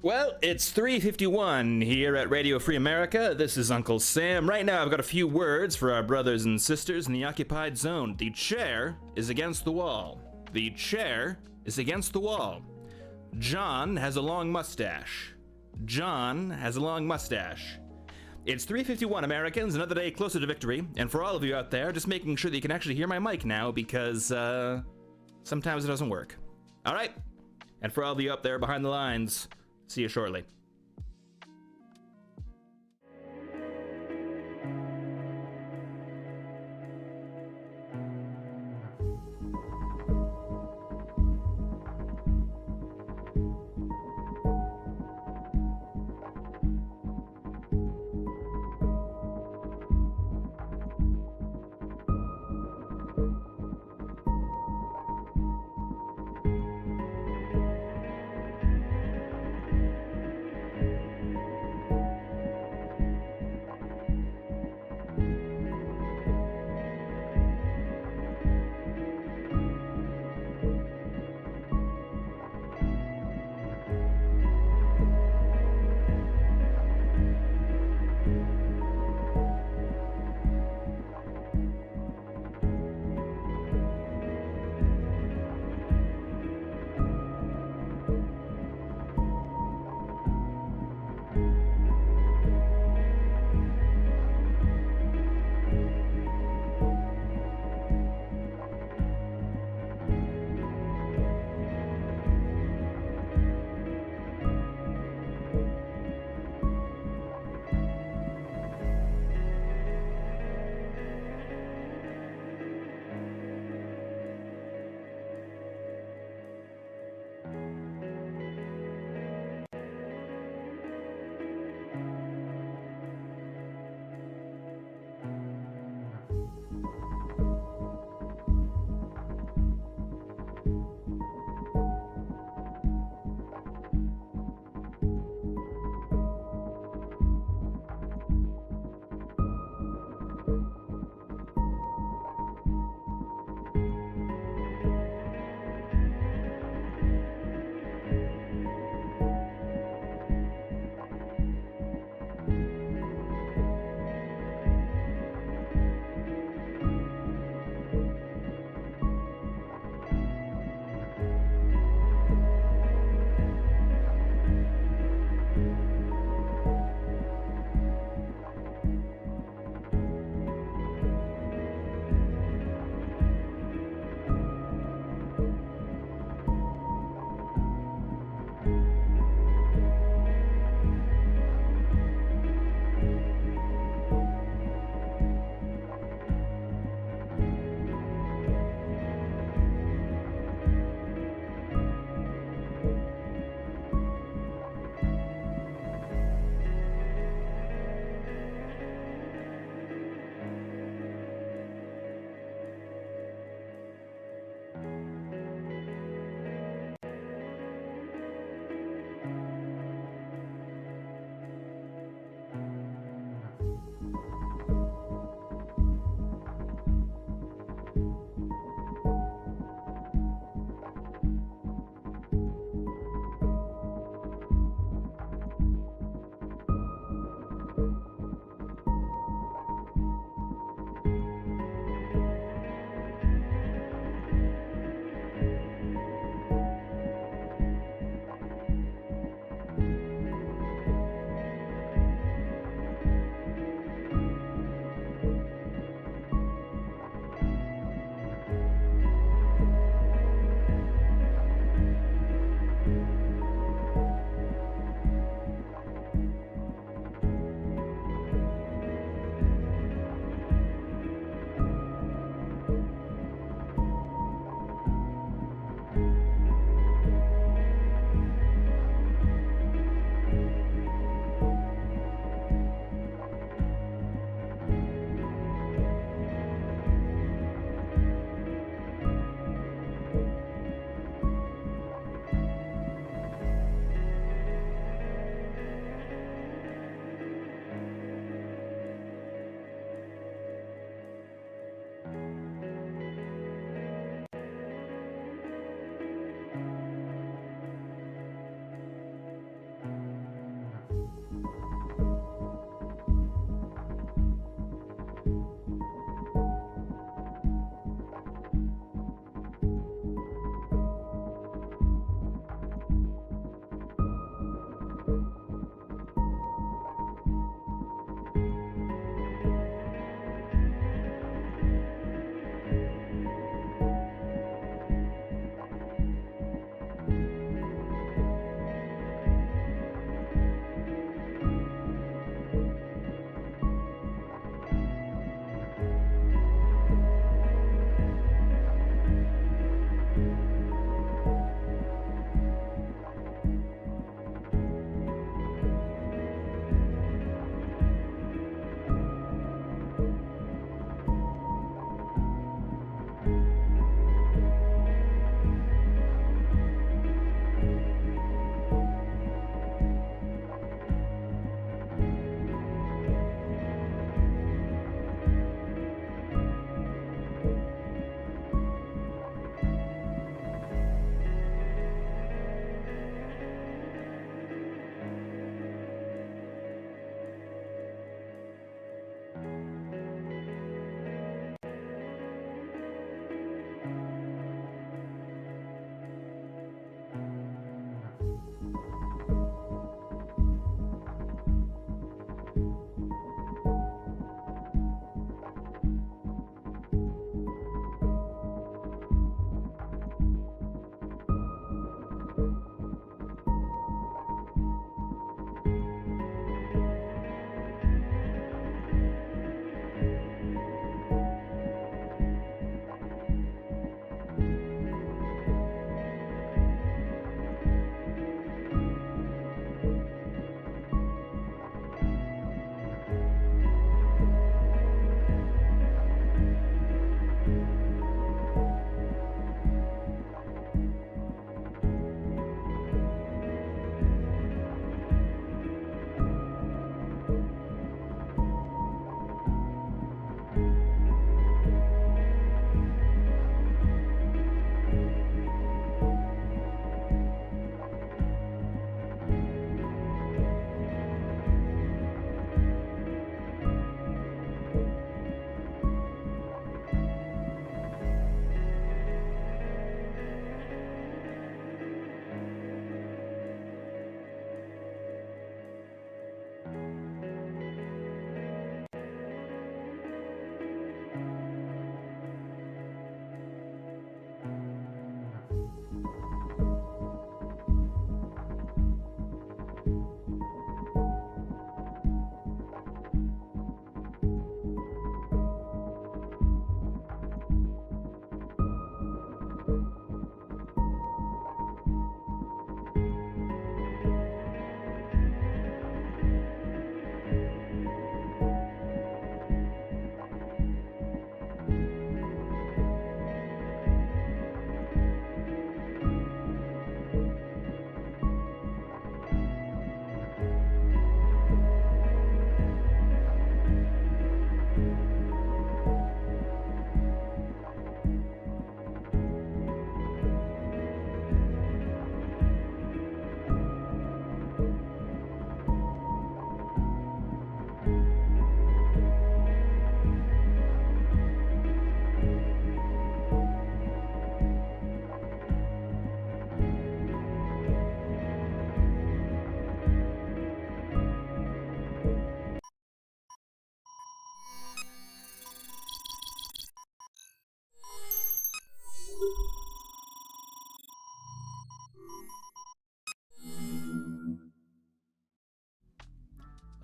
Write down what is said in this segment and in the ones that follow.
Well, it's 3:51 here at Radio Free America. This is Uncle Sam. Right now, I've got a few words for our brothers and sisters in the occupied zone. The chair is against the wall. The chair is against the wall. John has a long mustache. John has a long mustache. It's 3:51, Americans, another day closer to victory. And for all of you out there, just making sure that you can actually hear my mic now because sometimes it doesn't work. All right. And for all of you up there behind the lines, see you shortly.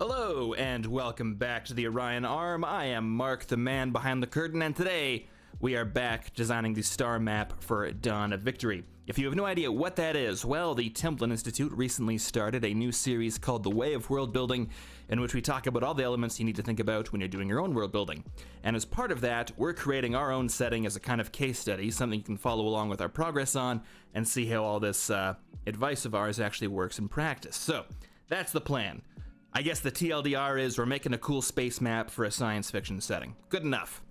Hello, and welcome back to the Orion Arm. I am Mark, the man behind the curtain, and today we are back designing the star map for Dawn of Victory. If you have no idea what that is, well, the Templin Institute recently started a new series called The Way of Worldbuilding, in which we talk about all the elements you need to think about when you're doing your own world building. And as part of that, we're creating our own setting as a kind of case study, something you can follow along with our progress on and see how all this advice of ours actually works in practice. So, that's the plan. I guess the TLDR is we're making a cool space map for a science fiction setting. Good enough.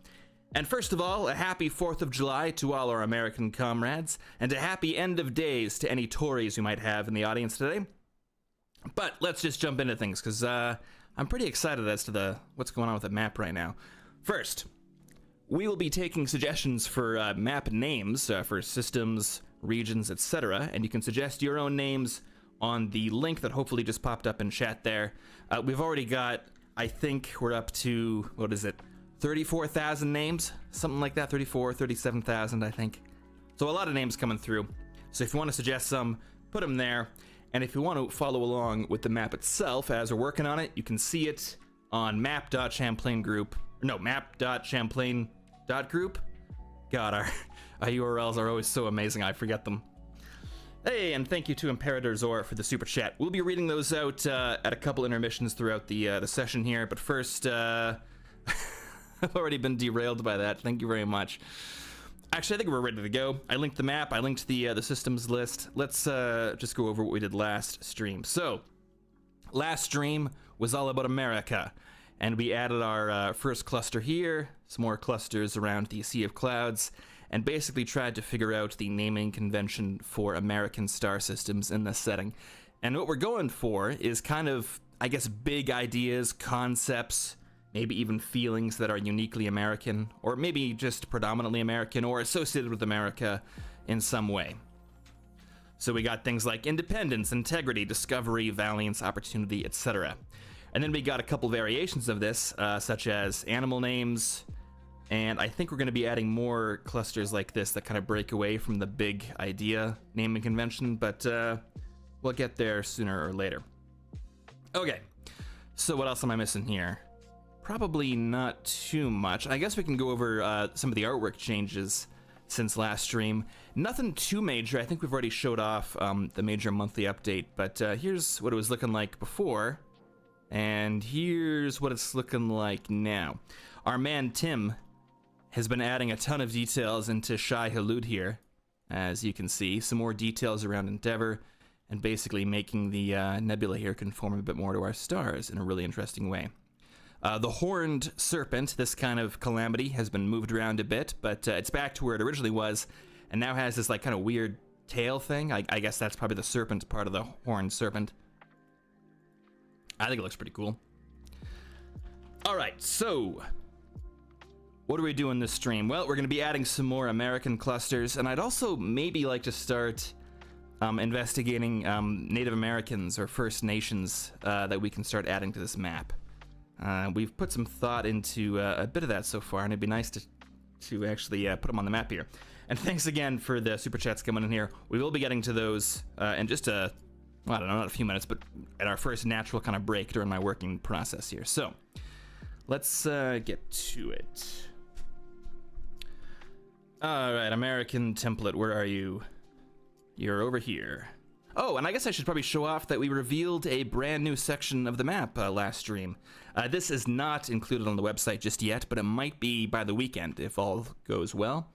And first of all, a happy 4th of July to all our American comrades, and a happy end of days to any Tories we might have in the audience today. But let's just jump into things, because I'm pretty excited as to what's going on with the map right now. First, we will be taking suggestions for map names for systems, regions, etc., and you can suggest your own names on the link that hopefully just popped up in chat there. We've already got, I think we're up to, 34,000 names? Something like that, 37,000, I think. So a lot of names coming through. So if you want to suggest some, put them there. And if you want to follow along with the map itself as we're working on it, you can see it on map.champlain.group. God, our URLs are always so amazing, I forget them. Hey, and thank you to Imperator Zor for the super chat. We'll be reading those out at a couple intermissions throughout the session here, but first, I've already been derailed by that. Thank you very much. Actually, I think we're ready to go. I linked the map. I linked the systems list. Let's just go over what we did last stream. So, last stream was all about America, and we added our first cluster here, some more clusters around the Sea of Clouds, and basically tried to figure out the naming convention for American star systems in this setting. And what we're going for is kind of, I guess, big ideas, concepts, maybe even feelings that are uniquely American, or maybe just predominantly American, or associated with America in some way. So we got things like independence, integrity, discovery, valiance, opportunity, etc. And then we got a couple variations of this, such as animal names, and I think we're going to be adding more clusters like this that kind of break away from the big idea naming convention, but we'll get there sooner or later. Okay, so what else am I missing here? Probably not too much. I guess we can go over some of the artwork changes since last stream. Nothing too major. I think we've already showed off the major monthly update, but here's what it was looking like before, and here's what it's looking like now. Our man Tim has been adding a ton of details into Shai Hulud here, as you can see. Some more details around Endeavor, and basically making the nebula here conform a bit more to our stars in a really interesting way. The horned serpent, this kind of calamity, has been moved around a bit, but it's back to where it originally was, and now has this like kind of weird tail thing. I guess that's probably the serpent part of the horned serpent. I think it looks pretty cool. All right, so what are we doing this stream? Well, we're going to be adding some more American clusters, and I'd also maybe like to start investigating Native Americans or First Nations that we can start adding to this map. We've put some thought into a bit of that so far, and it'd be nice to actually put them on the map here. And thanks again for the super chats coming in here. We will be getting to those in just I don't know, not a few minutes, but at our first natural kind of break during my working process here. So let's get to it. All right, American template, where are you? You're over here. Oh, and I guess I should probably show off that we revealed a brand new section of the map last stream. This is not included on the website just yet, but it might be by the weekend if all goes well.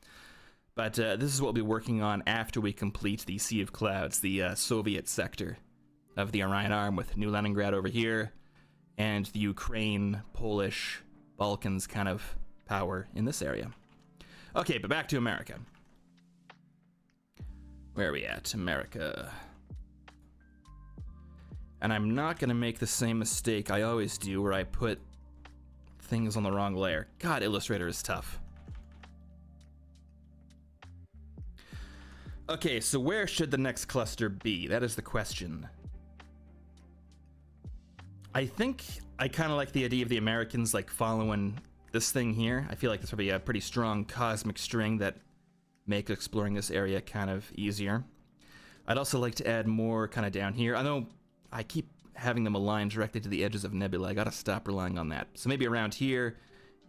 But this is what we'll be working on after we complete the Sea of Clouds, the Soviet sector of the Orion Arm, with New Leningrad over here, and the Ukraine, Polish, Balkans kind of power in this area. Okay, but back to America. Where are we at? America. And I'm not going to make the same mistake I always do where I put things on the wrong layer. God, Illustrator is tough. Okay, so where should the next cluster be? That is the question. I think I kind of like the idea of the Americans like following this thing here. I feel like this will be a pretty strong cosmic string that makes exploring this area kind of easier. I'd also like to add more kind of down here. I know I keep having them align directly to the edges of nebula. I gotta stop relying on that. So maybe around here,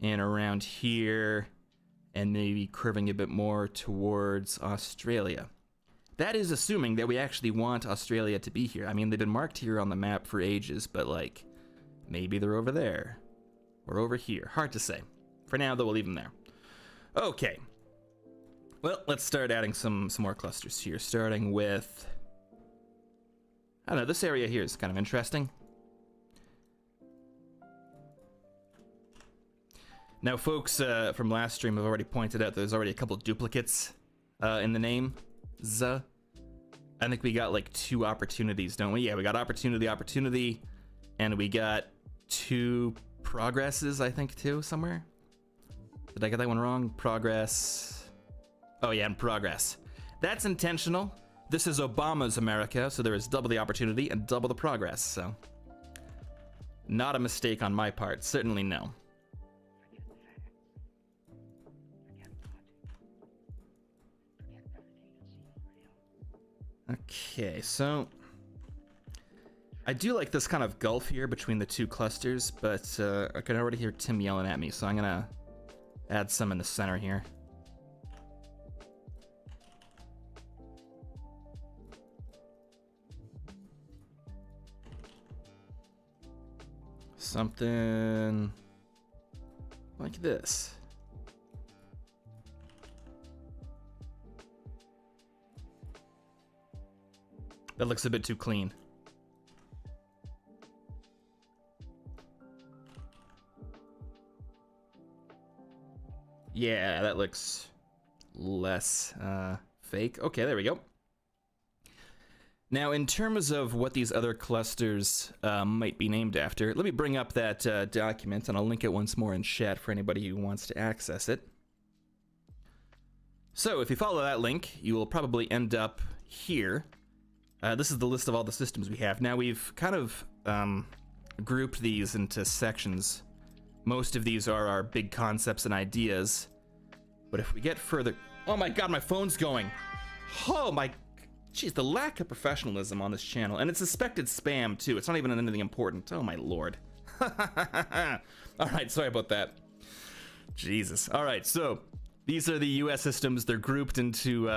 and around here, and maybe curving a bit more towards Australia. That is assuming that we actually want Australia to be here. I mean, they've been marked here on the map for ages, but like, maybe they're over there, or over here. Hard to say. For now, though, we'll leave them there. Okay. Well, let's start adding some more clusters here, starting with... I don't know, this area here is kind of interesting. Now, folks from last stream have already pointed out there's already a couple duplicates in the name. I think we got like 2 opportunities, don't we? Yeah, we got opportunity, and we got 2 progresses, I think, too, somewhere. Did I get that one wrong? Progress. Oh, yeah, and progress. That's intentional. This is Obama's America, so there is double the opportunity and double the progress, so. Not a mistake on my part, certainly no. Okay, so I do like this kind of gulf here between the 2 clusters, but I can already hear Tim yelling at me, so I'm gonna add some in the center here. Something like this. That looks a bit too clean. Yeah, that looks less fake. Okay, there we go. Now, in terms of what these other clusters might be named after, let me bring up that document, and I'll link it once more in chat for anybody who wants to access it. So, if you follow that link, you will probably end up here. This is the list of all the systems we have. Now, we've kind of grouped these into sections. Most of these are our big concepts and ideas. But if we get further... Oh my god, my phone's going! Oh my... Jeez, the lack of professionalism on this channel. And it's suspected spam, too. It's not even anything important. Oh my lord. Alright, sorry about that. Jesus. Alright, so... These are the US systems. They're grouped into...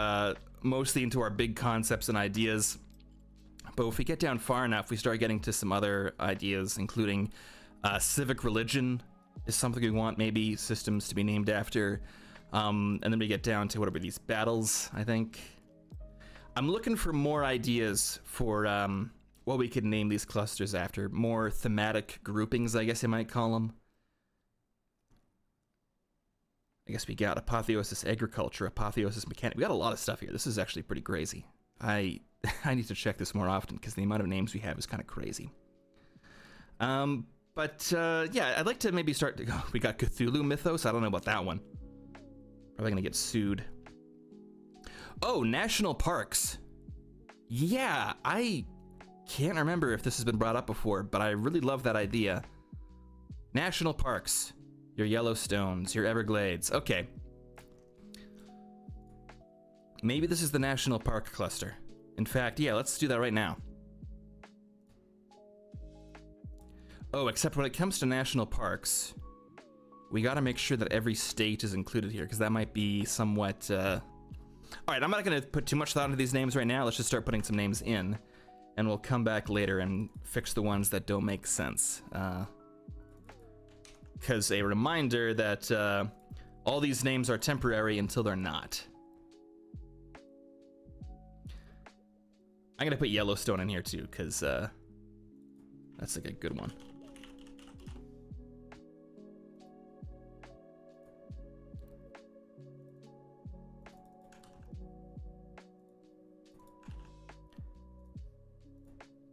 mostly into our big concepts and ideas. But if we get down far enough, we start getting to some other ideas, including civic religion is something we want maybe systems to be named after. And then we get down to what are these battles, I think. I'm looking for more ideas for what we could name these clusters after. More thematic groupings, I guess you might call them. I guess we got apotheosis agriculture, apotheosis mechanic. We got a lot of stuff here. This is actually pretty crazy. I need to check this more often because the amount of names we have is kind of crazy. Yeah, I'd like to maybe start to go. We got Cthulhu mythos. I don't know about that one. Probably gonna get sued. Oh, national parks. Yeah, I can't remember if this has been brought up before, but I really love that idea. National parks. Your Yellowstones, your Everglades. Okay. Maybe this is the national park cluster. In fact, yeah, let's do that right now. Oh, except when it comes to national parks, we gotta make sure that every state is included here, because that might be somewhat, Alright, I'm not gonna put too much thought into these names right now. Let's just start putting some names in, and we'll come back later and fix the ones that don't make sense. Because a reminder that all these names are temporary until they're not. I'm gonna put Yellowstone in here too, because that's like a good one.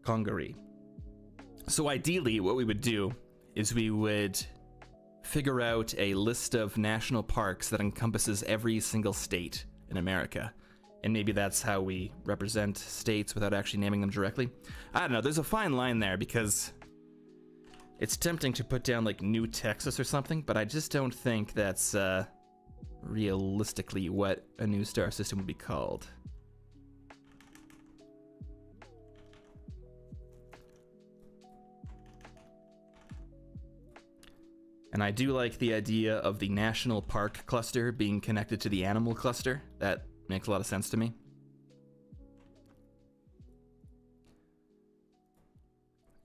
Calgary. So ideally, what we would do is we would figure out a list of national parks that encompasses every single state in America. And maybe that's how we represent states without actually naming them directly. I don't know, there's a fine line there because it's tempting to put down like New Texas or something, but I just don't think that's realistically what a new star system would be called. And I do like the idea of the national park cluster being connected to the animal cluster. That makes a lot of sense to me.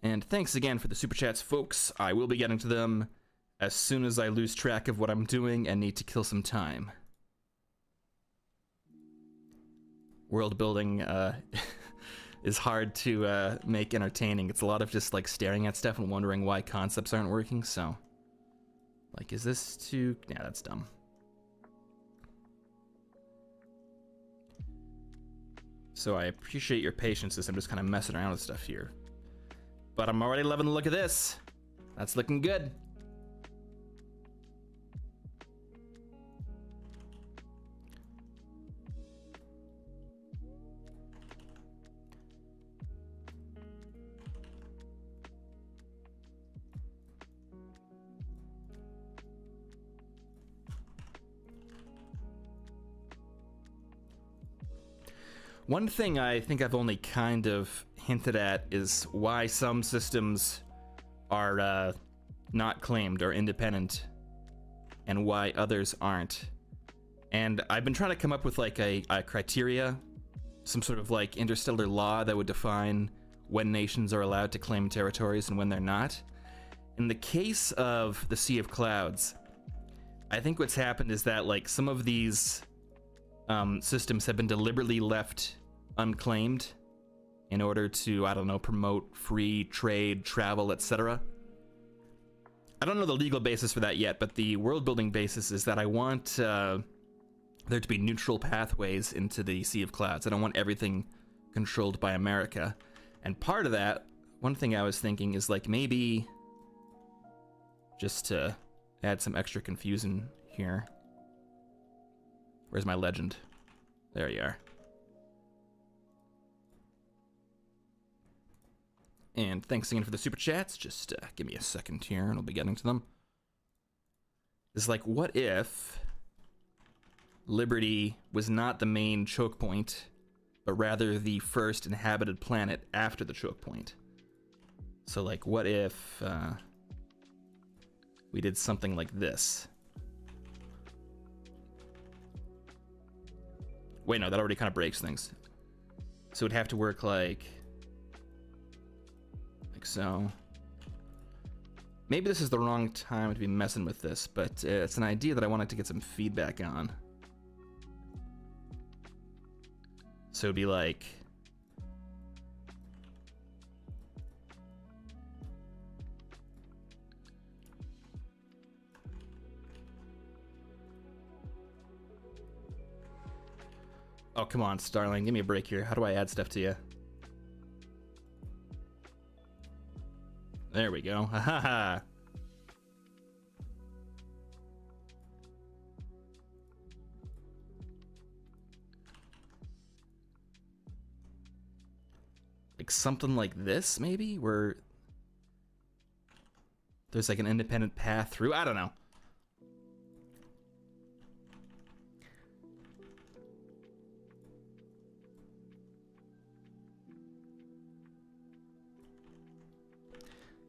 And thanks again for the super chats, folks. I will be getting to them as soon as I lose track of what I'm doing and need to kill some time. World building is hard to make entertaining. It's a lot of just like staring at stuff and wondering why concepts aren't working, so... Like, is this too... Yeah, that's dumb. So I appreciate your patience as I'm just kind of messing around with stuff here. But I'm already loving the look of this. That's looking good. One thing I think I've only kind of hinted at is why some systems are not claimed or independent and why others aren't. And I've been trying to come up with like a criteria, some sort of like interstellar law that would define when nations are allowed to claim territories and when they're not. In the case of the Sea of Clouds, I think what's happened is that like some of these systems have been deliberately left unclaimed in order to, I don't know, promote free trade, travel, etc. I don't know the legal basis for that yet, but the world building basis is that I want there to be neutral pathways into the Sea of Clouds. I don't want everything controlled by America. And part of that, one thing I was thinking is like maybe just to add some extra confusion here. Where's my legend? There you are. And thanks again for the super chats. Just give me a second here and I'll be getting to them. It's like, what if Liberty was not the main choke point, but rather the first inhabited planet after the choke point? So like, what if we did something like this? Wait, no, that already kind of breaks things. So it'd have to work like so. Maybe this is the wrong time to be messing with this, but it's an idea that I wanted to get some feedback on. So it'd be like... Oh, come on, Starling, give me a break here. How do I add stuff to you? There we go. Ha ha ha. Like something like this, maybe? Where there's like an independent path through? I don't know.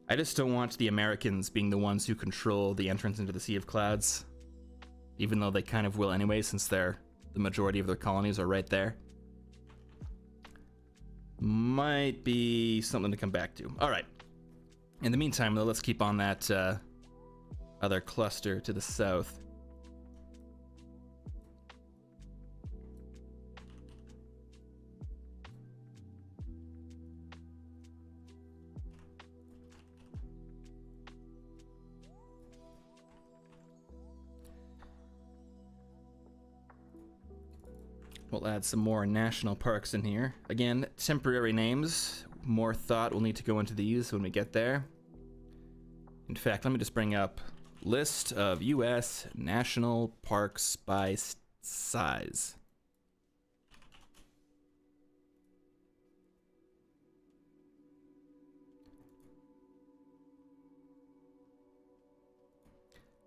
I just don't want the Americans being the ones who control the entrance into the Sea of Clouds, even though they kind of will anyway, since the majority of their colonies are right there. Might be something to come back to. All right. In the meantime, though, let's keep on that other cluster to the south. We'll add some more national parks in here. Again, temporary names. More thought will need to go into these when we get there. In fact, let me just bring up list of U.S. national parks by size.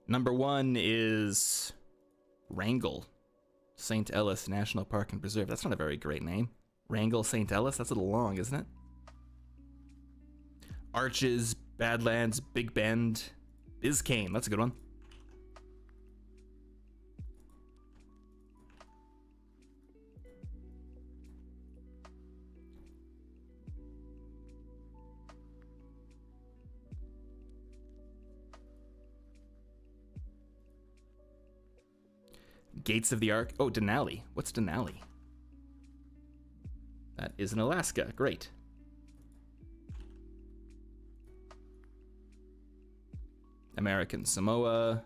Number 1 is Wrangell. St. Ellis National Park and Preserve. That's not a very great name. Wrangell St. Ellis? That's a little long, isn't it? Arches, Badlands, Big Bend, Biscayne, that's a good one. Gates of the Ark. Oh, Denali. What's Denali? That is in Alaska. Great. American Samoa.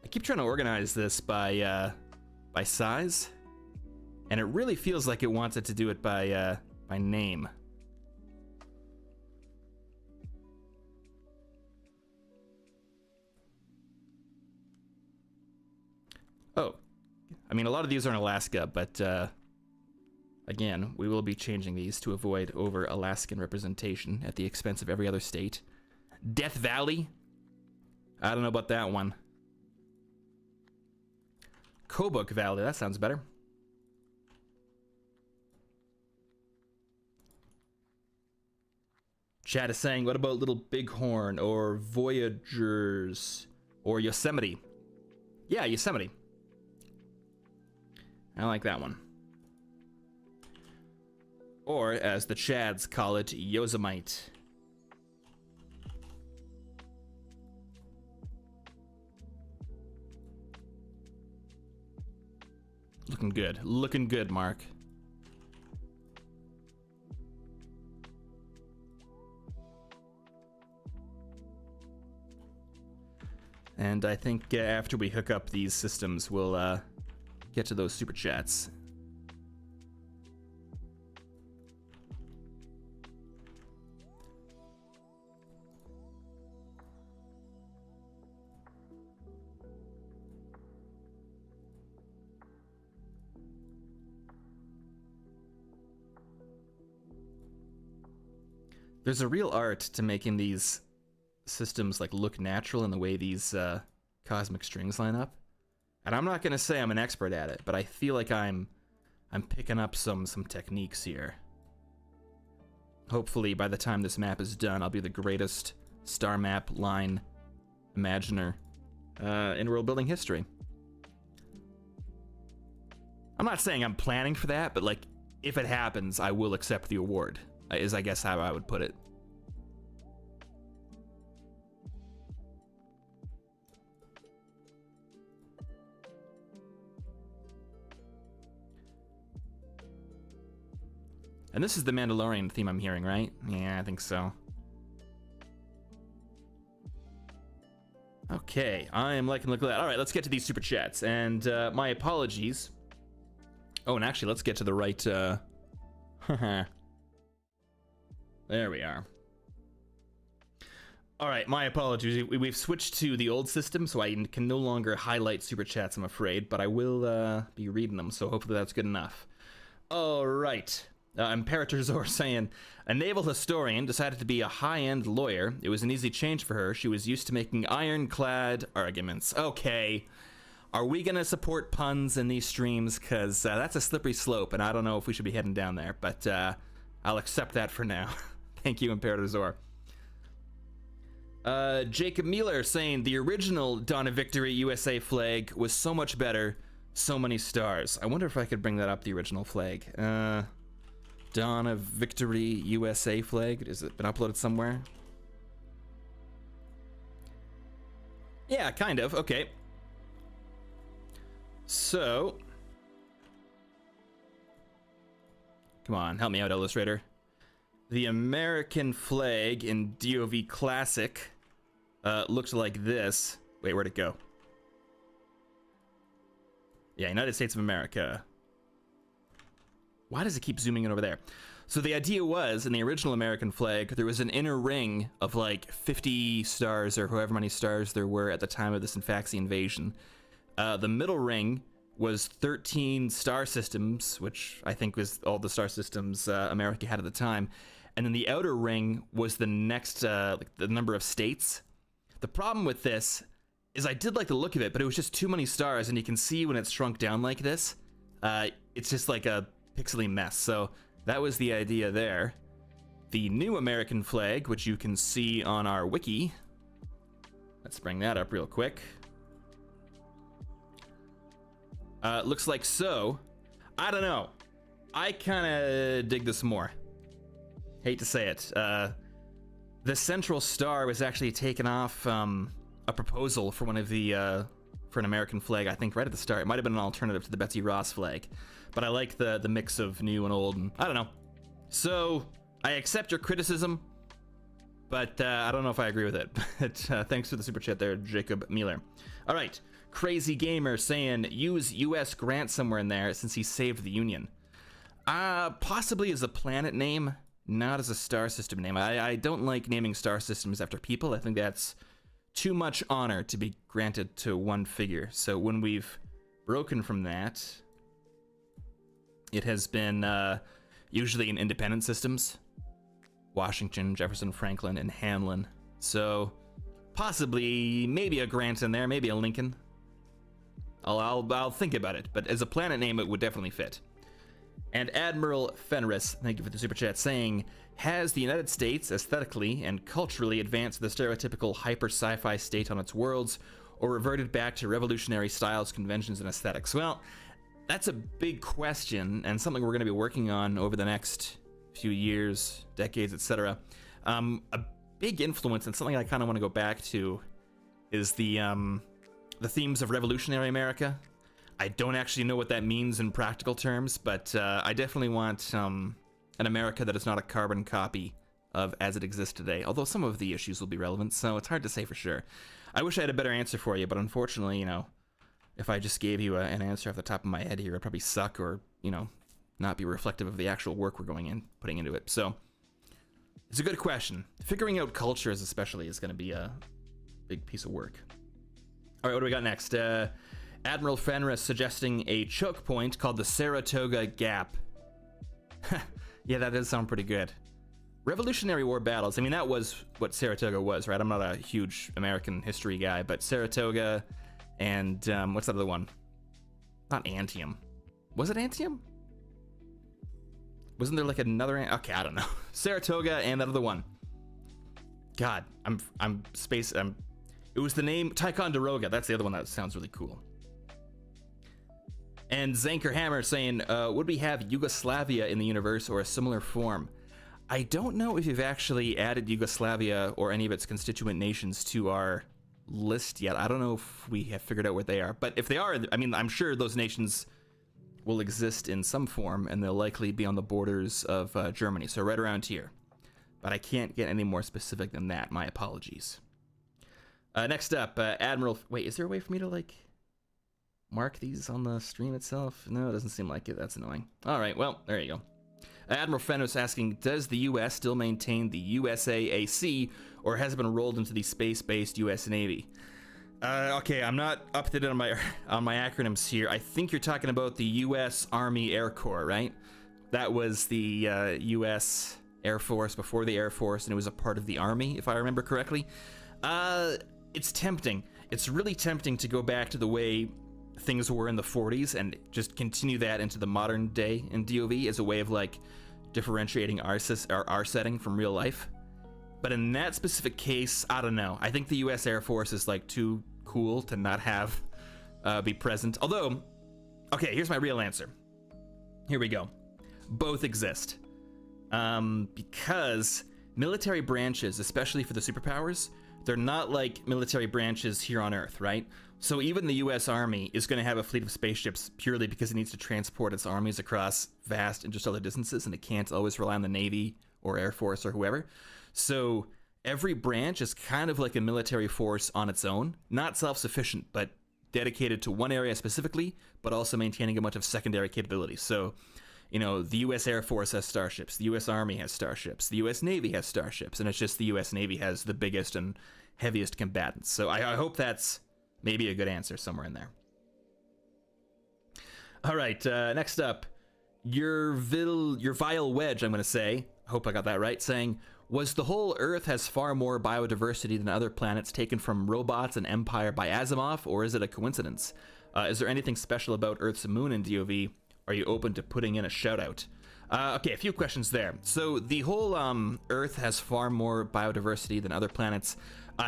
I keep trying to organize this by size, and it really feels like it wants it to do it by name. Oh, I mean, a lot of these are in Alaska, but again, we will be changing these to avoid over Alaskan representation at the expense of every other state. Death Valley. I don't know about that one. Kobuk Valley, that sounds better. Chad is saying, what about Little Bighorn or Voyagers or Yosemite? Yeah, Yosemite. I like that one. Or, as the Chads call it, Yosemite. Looking good. Looking good, Mark. And I think after we hook up these systems, we'll get to those super chats. There's a real art to making these systems like look natural in the way these cosmic strings line up. And I'm not gonna say I'm an expert at it, but I feel like I'm picking up some techniques here. Hopefully by the time this map is done, I'll be the greatest star map line imaginer in world building history. I'm not saying I'm planning for that, but like if it happens, I will accept the award, is I guess how I would put it. And this is the Mandalorian theme I'm hearing, right? Yeah, I think so. Okay, I am liking the look of that. All right, let's get to these super chats. And my apologies. Oh, and actually, let's get to the right... There we are. All right, my apologies. We've switched to the old system, so I can no longer highlight super chats, I'm afraid. But I will be reading them, so hopefully that's good enough. All right. Imperator Zor saying, a naval historian decided to be a high-end lawyer. It was an easy change for her. She was used to making ironclad arguments. Okay. Are we going to support puns in these streams? Because that's a slippery slope, and I don't know if we should be heading down there. But I'll accept that for now. Thank you, Imperator Zor. Jacob Mueller saying, the original Dawn of Victory USA flag was so much better. So many stars. I wonder if I could bring that up, the original flag. Dawn of Victory USA flag. Has it been uploaded somewhere? Yeah, kind of. Okay. So, come on, help me out, Illustrator. The American flag in DOV Classic looked like this. Wait, where'd it go? Yeah, United States of America. Why does it keep zooming in over there? So the idea was, in the original American flag, there was an inner ring of like 50 stars or however many stars there were at the time of the Synfaxi invasion. The middle ring was 13 star systems, which I think was all the star systems America had at the time. And then the outer ring was the next, like the number of states. The problem with this is I did like the look of it, but it was just too many stars, and you can see when it's shrunk down like this, it's just like a pixely mess. So that was the idea there. The new American flag, which you can see on our wiki, Let's bring that up real quick. Looks like so. I don't know. I kind of dig this more. Hate to say it. The central star was actually taken off a proposal for one of the for an American flag, I think right at the start. It might have been an alternative to the Betsy Ross flag, but I like the mix of new and old, and I don't know. So I accept your criticism, but I don't know if I agree with it. But thanks for the super chat there, Jacob Mueller. All right, Crazy Gamer saying use U.S. Grant somewhere in there since he saved the Union. Possibly as a planet name, not as a star system name. I don't like naming star systems after people. I think that's too much honor to be granted to one figure. So when we've broken from that, it has been usually in independent systems. Washington, Jefferson, Franklin, and Hamlin. So possibly maybe a Grant in there, maybe a Lincoln. I'll think about it, but as a planet name, it would definitely fit. And Admiral Fenris, thank you for the super chat, saying, has the United States aesthetically and culturally advanced the stereotypical hyper sci-fi state on its worlds, or reverted back to revolutionary styles, conventions, and aesthetics? Well, that's a big question, and something we're going to be working on over the next few years, decades, etc. A big influence, and something I kind of want to go back to, is the themes of revolutionary America. I don't actually know what that means in practical terms, but I definitely want an America that is not a carbon copy of as it exists today, although some of the issues will be relevant, so it's hard to say for sure. I wish I had a better answer for you, but unfortunately, you know, if I just gave you an answer off the top of my head here, it'd probably suck or, you know, not be reflective of the actual work we're putting into it. So it's a good question. Figuring out cultures especially is going to be a big piece of work. All right, what do we got next? Admiral Fenris suggesting a choke point called the Saratoga Gap. Yeah, that does sound pretty good. Revolutionary War battles. I mean, that was what Saratoga was, right? I'm not a huge American history guy, but Saratoga and what's that other one? Not Antietam. Was it Antietam? Wasn't there like another? Okay, I don't know. Saratoga and that other one. God, I'm space. It was the name Ticonderoga. That's the other one that sounds really cool. And Zanker Hammer saying, would we have Yugoslavia in the universe or a similar form? I don't know if you've actually added Yugoslavia or any of its constituent nations to our list yet. I don't know if we have figured out what they are. But if they are, I mean, I'm sure those nations will exist in some form, and they'll likely be on the borders of Germany, so right around here. But I can't get any more specific than that. My apologies. Next up, Admiral... Wait, is there a way for me to, like, mark these on the stream itself? No, it doesn't seem like it. That's annoying. All right, well, there you go. Admiral Fenris asking, does the U.S. still maintain the USAAC, or has it been rolled into the space-based U.S. Navy? Okay, I'm not up to date on my acronyms here. I think you're talking about the U.S. Army Air Corps, right? That was the U.S. Air Force before the Air Force, and it was a part of the Army, if I remember correctly. It's tempting. It's really tempting to go back to the way things were in the 40s and just continue that into the modern day in DOV as a way of like differentiating our setting from real life. But in that specific case, I don't know. I think the U.S. Air Force is like too cool to not have be present. Although, okay, here's my real answer. Here we go. Both exist. Because military branches, especially for the superpowers, they're not like military branches here on Earth, right? So even the U.S. Army is going to have a fleet of spaceships purely because it needs to transport its armies across vast interstellar distances, and it can't always rely on the Navy or Air Force or whoever. So every branch is kind of like a military force on its own, not self-sufficient, but dedicated to one area specifically, but also maintaining a bunch of secondary capabilities. So, you know, the U.S. Air Force has starships, the U.S. Army has starships, the U.S. Navy has starships, and it's just the U.S. Navy has the biggest and heaviest combatants. So I hope that's maybe a good answer somewhere in there. All right, next up, your vile wedge, I'm going to say, I hope I got that right, saying, was the whole Earth has far more biodiversity than other planets taken from Robots and Empire by Asimov, or is it a coincidence? Is there anything special about Earth's moon in DOV? Are you open to putting in a shout out? Okay, a few questions there. So the whole Earth has far more biodiversity than other planets.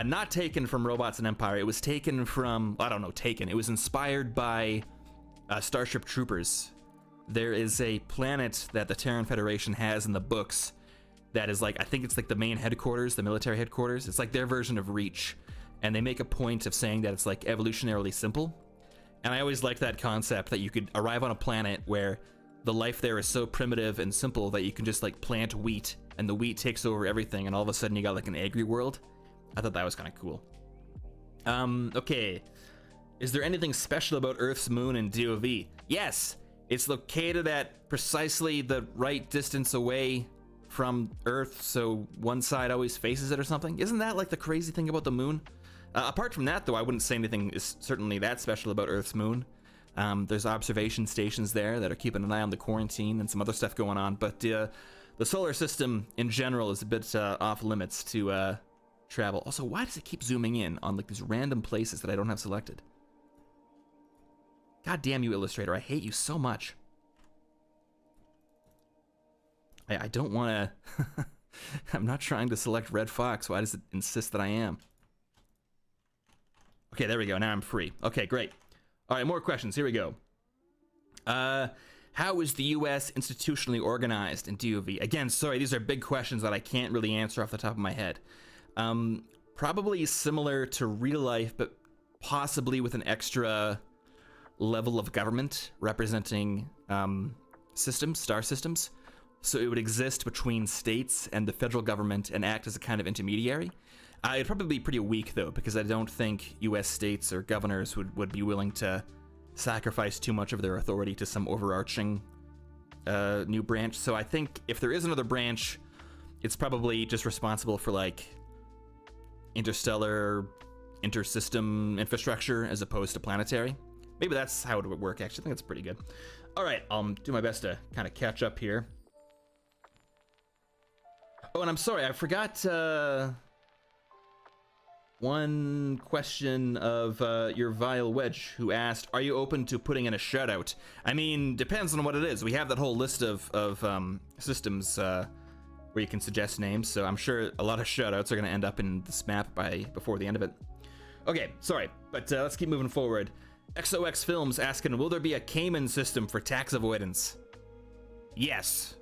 Not taken from Robots and Empire. It was taken from, I don't know, taken. It was inspired by Starship Troopers. There is a planet that the Terran Federation has in the books that is like, I think it's like the main headquarters, the military headquarters. It's like their version of Reach. And they make a point of saying that it's like evolutionarily simple. And I always liked that concept that you could arrive on a planet where the life there is so primitive and simple that you can just like plant wheat and the wheat takes over everything and all of a sudden you got like an agri world. I thought that was kind of cool. Okay. Is there anything special about Earth's moon and DOV? Yes, it's located at precisely the right distance away from Earth, so one side always faces it or something. Isn't that like the crazy thing about the moon? Apart from that, though, I wouldn't say anything is certainly that special about Earth's moon. There's observation stations there that are keeping an eye on the quarantine and some other stuff going on, but the solar system in general is a bit off limits to travel. Also, why does it keep zooming in on like these random places that I don't have selected? God damn you, Illustrator, I hate you so much. I don't want to... I'm not trying to select Red Fox. Why does it insist that I am? Okay, there we go. Now I'm free. Okay, great. All right, more questions. Here we go. How is the U.S. institutionally organized in DOV? Again, sorry, these are big questions that I can't really answer off the top of my head. Probably similar to real life, but possibly with an extra level of government representing systems, star systems. So it would exist between states and the federal government and act as a kind of intermediary. It'd probably be pretty weak, though, because I don't think U.S. states or governors would be willing to sacrifice too much of their authority to some overarching new branch. So I think if there is another branch, it's probably just responsible for, like, interstellar, intersystem infrastructure as opposed to planetary. Maybe that's how it would work, actually. I think that's pretty good. All right, I'll do my best to kind of catch up here. Oh, and I'm sorry, I forgot one question of your Vile Wedge, who asked, are you open to putting in a shout-out? I mean, depends on what it is. We have that whole list of systems where you can suggest names, so I'm sure a lot of shout-outs are going to end up in this map before the end of it. Okay, sorry, but let's keep moving forward. XOX Films asking, will there be a Cayman system for tax avoidance? Yes.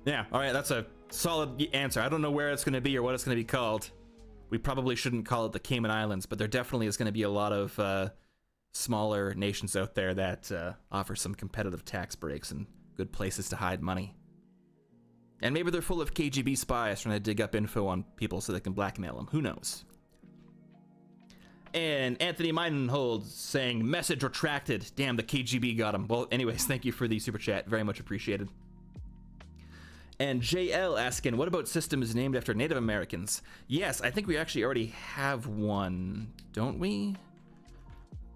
Yeah, all right, that's a solid answer. I don't know where it's going to be or what it's going to be called. We probably shouldn't call it the Cayman Islands, but there definitely is going to be a lot of smaller nations out there that offer some competitive tax breaks and good places to hide money. And maybe they're full of KGB spies trying to dig up info on people so they can blackmail them. Who knows? And Anthony Meinhold saying, message retracted. Damn, the KGB got him. Well, anyways, thank you for the super chat. Very much appreciated. And JL asking, what about systems named after Native Americans? Yes, I think we actually already have one, don't we?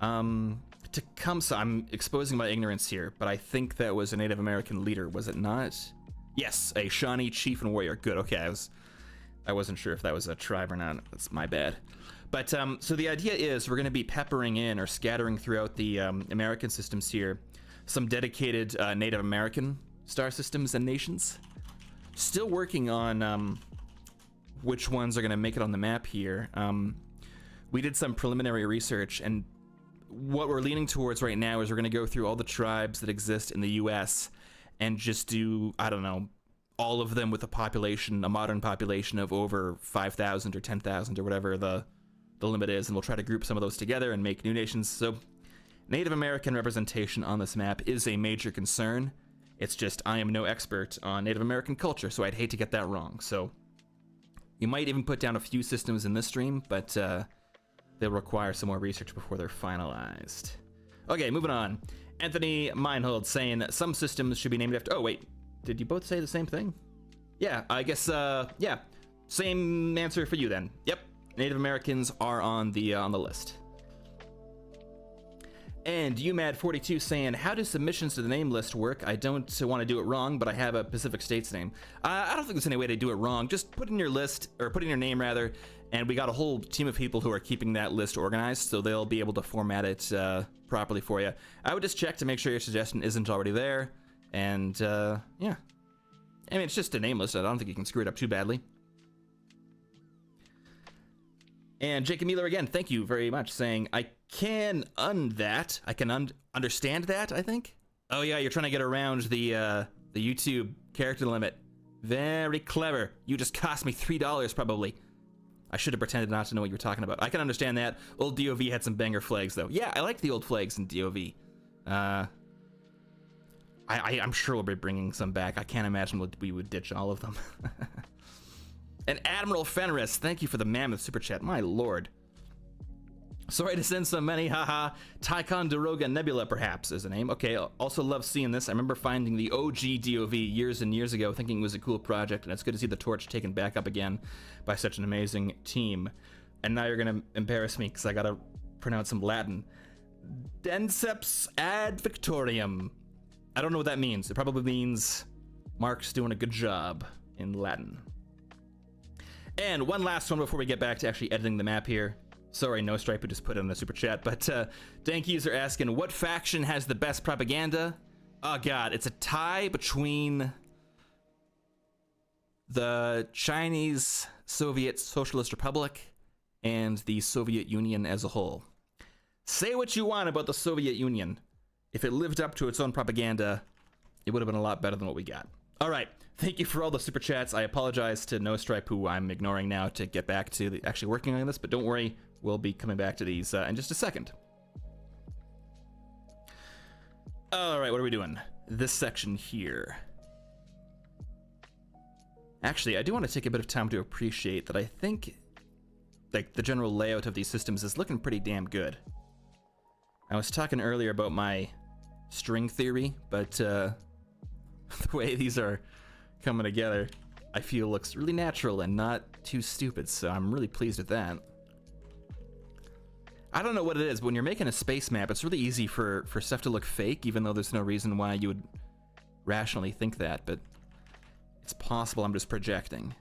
Tecumseh, I'm exposing my ignorance here, but I think that was a Native American leader, was it not? Yes, a Shawnee chief and warrior. Good, okay, I wasn't sure if that was a tribe or not. That's my bad. But, so the idea is we're going to be peppering in or scattering throughout the American systems here some dedicated Native American star systems and nations. Still working on which ones are going to make it on the map here. We did some preliminary research, and what we're leaning towards right now is we're going to go through all the tribes that exist in the US and just do, I don't know, all of them with a modern population of over 5,000 or 10,000 or whatever the limit is, and we'll try to group some of those together and make new nations. So Native American representation on this map is a major concern. It's just I am no expert on Native American culture, so I'd hate to get that wrong. So you might even put down a few systems in this stream, but they'll require some more research before they're finalized. Okay, moving on. Anthony Meinhold saying some systems should be named after... Oh, wait. Did you both say the same thing? Yeah, I guess, yeah. Same answer for you then. Yep. Native Americans are on the list. And UMAD42 saying, how do submissions to the name list work? I don't want to do it wrong, but I have a Pacific States name. I don't think there's any way to do it wrong. Just put in your list, or put in your name rather, and we got a whole team of people who are keeping that list organized, so they'll be able to format it properly for you. I would just check to make sure your suggestion isn't already there, And yeah, I mean, it's just a nameless. I don't think you can screw it up too badly. And Jacob Mueller again, thank you very much, saying I can that. I can understand that. I think. Oh yeah, you're trying to get around the YouTube character limit. Very clever. You just cost me $3 probably. I should have pretended not to know what you were talking about. I can understand that. Old DOV had some banger flags though. Yeah, I like the old flags in DOV. I'm sure we'll be bringing some back. I can't imagine we would ditch all of them. And Admiral Fenris, thank you for the mammoth super chat. My lord. Sorry to send so many, haha. Ticonderoga Nebula, perhaps, is the name. Okay, also love seeing this. I remember finding the OG DOV years and years ago, thinking it was a cool project, and it's good to see the torch taken back up again by such an amazing team. And now you're gonna embarrass me, because I gotta pronounce some Latin. Denseps ad victoriam. I don't know what that means. It probably means Mark's doing a good job in Latin. And one last one before we get back to actually editing the map here. Sorry, No Stripe, who just put it in the super chat, but Dank User asking, what faction has the best propaganda? Oh god, it's a tie between the Chinese Soviet Socialist Republic and the Soviet Union as a whole. Say what you want about the Soviet Union. If it lived up to its own propaganda, it would have been a lot better than what we got. All right, thank you for all the super chats. I apologize to No Stripe, who I'm ignoring now, to get back to actually working on this, but don't worry, we'll be coming back to these in just a second. All right, what are we doing? This section here. Actually, I do want to take a bit of time to appreciate that I think like the general layout of these systems is looking pretty damn good. I was talking earlier about my string theory, but the way these are coming together, I feel looks really natural and not too stupid, so I'm really pleased with that. I don't know what it is, but when you're making a space map, it's really easy for stuff to look fake, even though there's no reason why you would rationally think that, but it's possible I'm just projecting.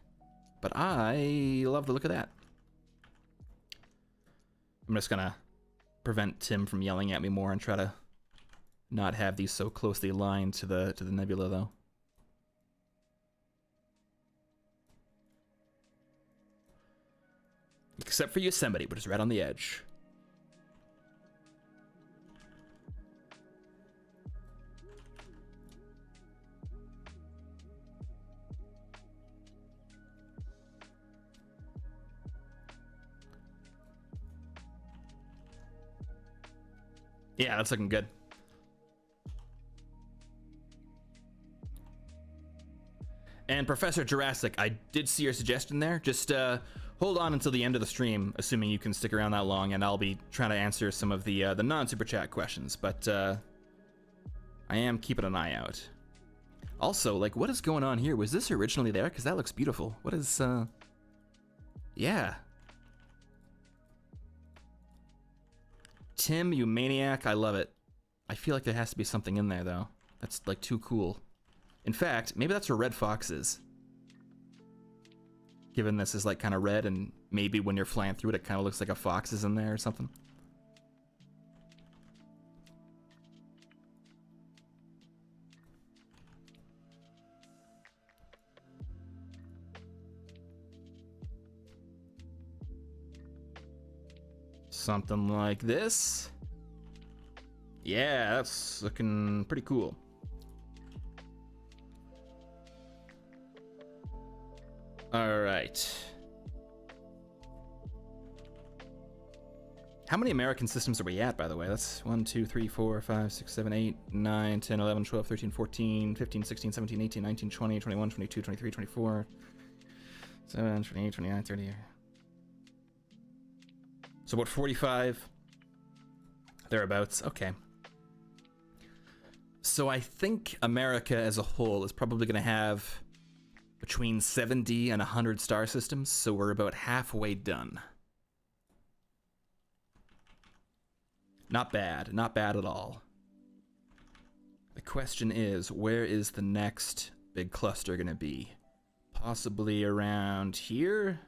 But I love the look of that. I'm just gonna prevent Tim from yelling at me more and try to not have these so closely aligned to the nebula, though. Except for Yosemite, which is right on the edge. Yeah, that's looking good. And Professor Jurassic, I did see your suggestion there. Just hold on until the end of the stream, assuming you can stick around that long, and I'll be trying to answer some of the non-super chat questions. But I am keeping an eye out. Also, like, what is going on here? Was this originally there? Because that looks beautiful. What is, yeah. Tim, you maniac, I love it. I feel like there has to be something in there, though. That's, like, too cool. In fact, maybe that's where Red Fox is. Given this is, like, kind of red, and maybe when you're flying through it, it kind of looks like a fox is in there or something. Something like this. Yeah, that's looking pretty cool. All right. How many American systems are we at, by the way? That's 1, 2, 3, 4, 5, 6, 7, 8, 9, 10, 11, 12, 13, 14, 15, 16, 17, 18, 19, 20, 21, 22, 23, 24, 27, 28, 29, 30. So about 45, thereabouts. Okay. So I think America as a whole is probably going to have between 70 and 100 star systems, so we're about halfway done. Not bad, not bad at all. The question is, where is the next big cluster going to be? Possibly around here?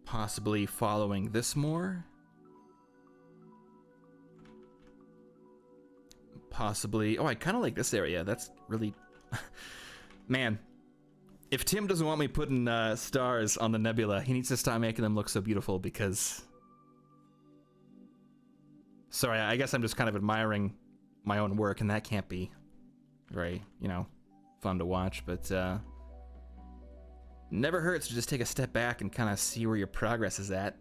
Possibly following this more? possibly... Oh, I kind of like this area. That's really... Man, if Tim doesn't want me putting stars on the nebula, he needs to stop making them look so beautiful because... Sorry, I guess I'm just kind of admiring my own work, and that can't be very, you know, fun to watch, but never hurts to just take a step back and kind of see where your progress is at.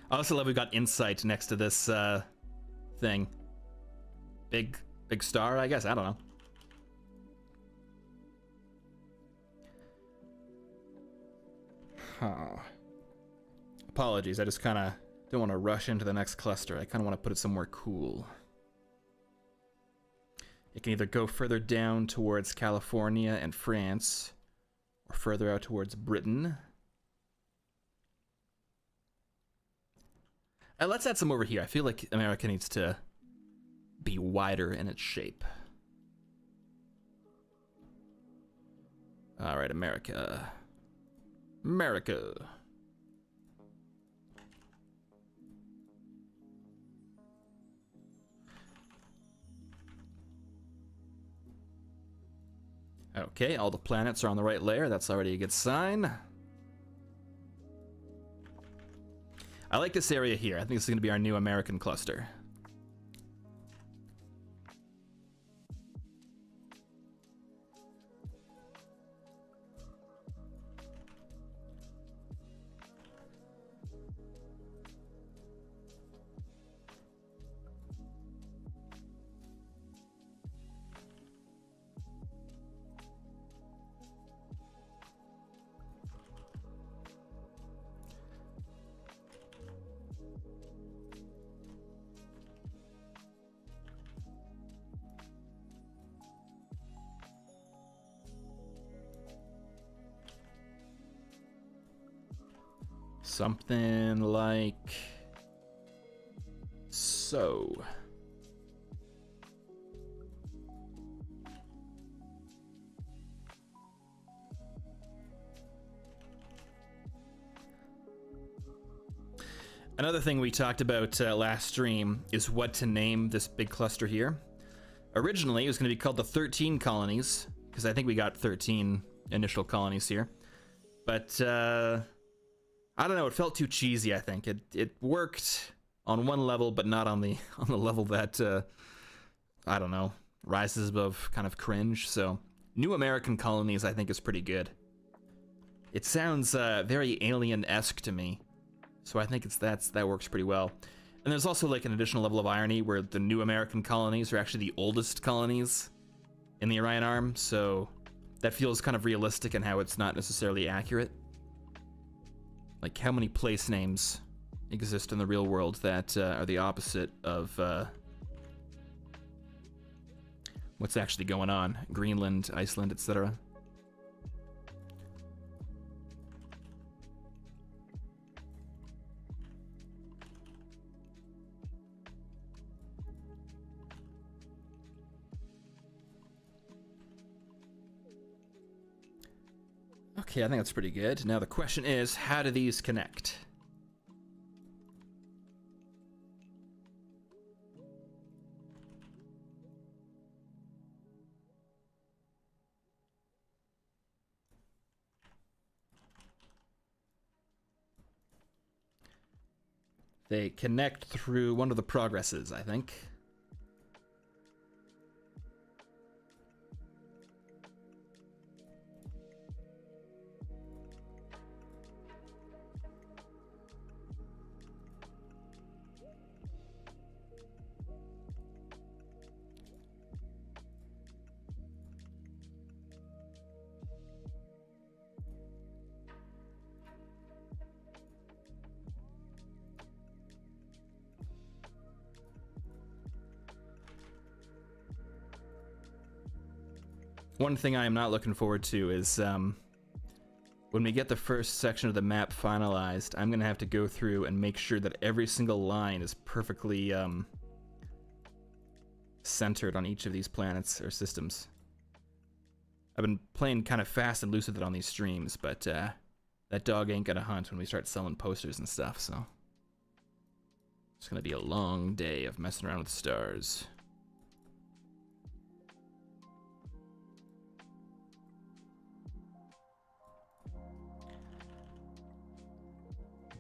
I also love we got insight next to this thing. Big star, I guess. I don't know. Huh. Apologies, I just kind of don't want to rush into the next cluster. I kind of want to put it somewhere cool. It can either go further down towards California and France, or further out towards Britain. Let's add some over here. I feel like America needs to be wider in its shape. All right, America. America. Okay, all the planets are on the right layer. That's already a good sign. I like this area here. I think this is going to be our new American cluster. Something like so. Another thing we talked about last stream is what to name this big cluster here. Originally, it was going to be called the 13 colonies, because I think we got 13 initial colonies here. But I don't know, it felt too cheesy, I think. It worked on one level, but not on the level that, I don't know, rises above kind of cringe. So, New American Colonies, I think, is pretty good. It sounds very alien-esque to me. So I think that works pretty well. And there's also like an additional level of irony where the New American Colonies are actually the oldest colonies in the Orion Arm. So that feels kind of realistic in how it's not necessarily accurate. Like, how many place names exist in the real world that are the opposite of what's actually going on? Greenland, Iceland, etc. Okay, I think that's pretty good. Now the question is, how do these connect? They connect through one of the progresses, I think. One thing I am not looking forward to is when we get the first section of the map finalized, I'm going to have to go through and make sure that every single line is perfectly centered on each of these planets or systems. I've been playing kind of fast and loose with it on these streams, but that dog ain't gonna hunt when we start selling posters and stuff, so. It's gonna be a long day of messing around with stars.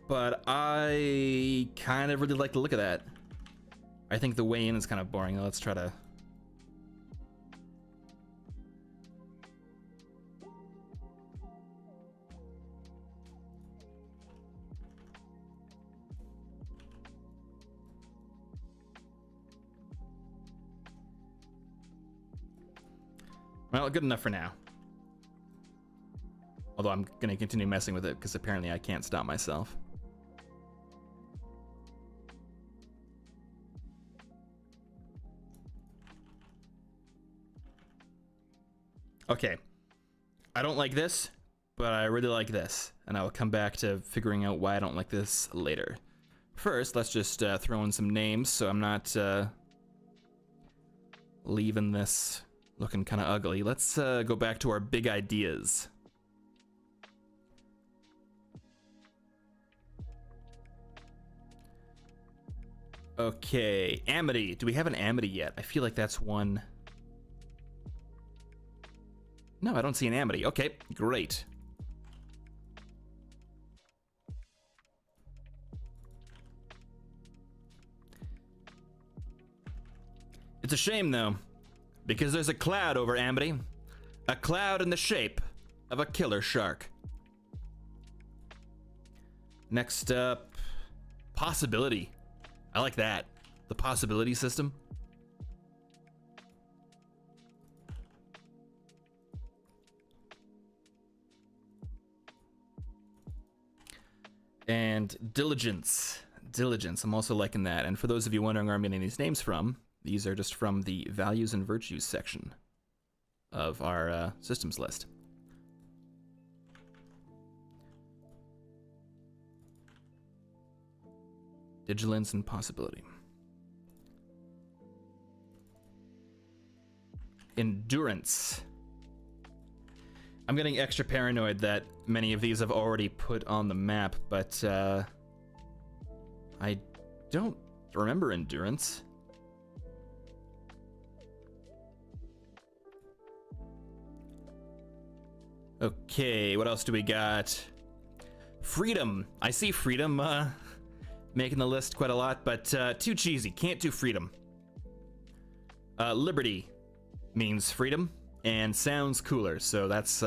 But I kind of really like the look of that. I think the way in is kind of boring. Let's try to... Well, good enough for now. Although I'm going to continue messing with it because apparently I can't stop myself. Okay. I don't like this, but I really like this. And I will come back to figuring out why I don't like this later. First, let's just throw in some names so I'm not leaving this looking kind of ugly. Let's go back to our big ideas. Okay, Amity. Do we have an Amity yet? I feel like that's one. No, I don't see an Amity. Okay, great. It's a shame, though, because there's a cloud over Amity. A cloud in the shape of a killer shark. Next up, possibility. I like that. The possibility system. And diligence. Diligence. I'm also liking that. And for those of you wondering where I'm getting these names from, these are just from the values and virtues section of our systems list. Vigilance and possibility. Endurance. I'm getting extra paranoid that many of these I've already put on the map, but I don't remember endurance. Okay, what else do we got? Freedom. I see freedom making the list quite a lot, but too cheesy. Can't do freedom. Liberty means freedom and sounds cooler, so that's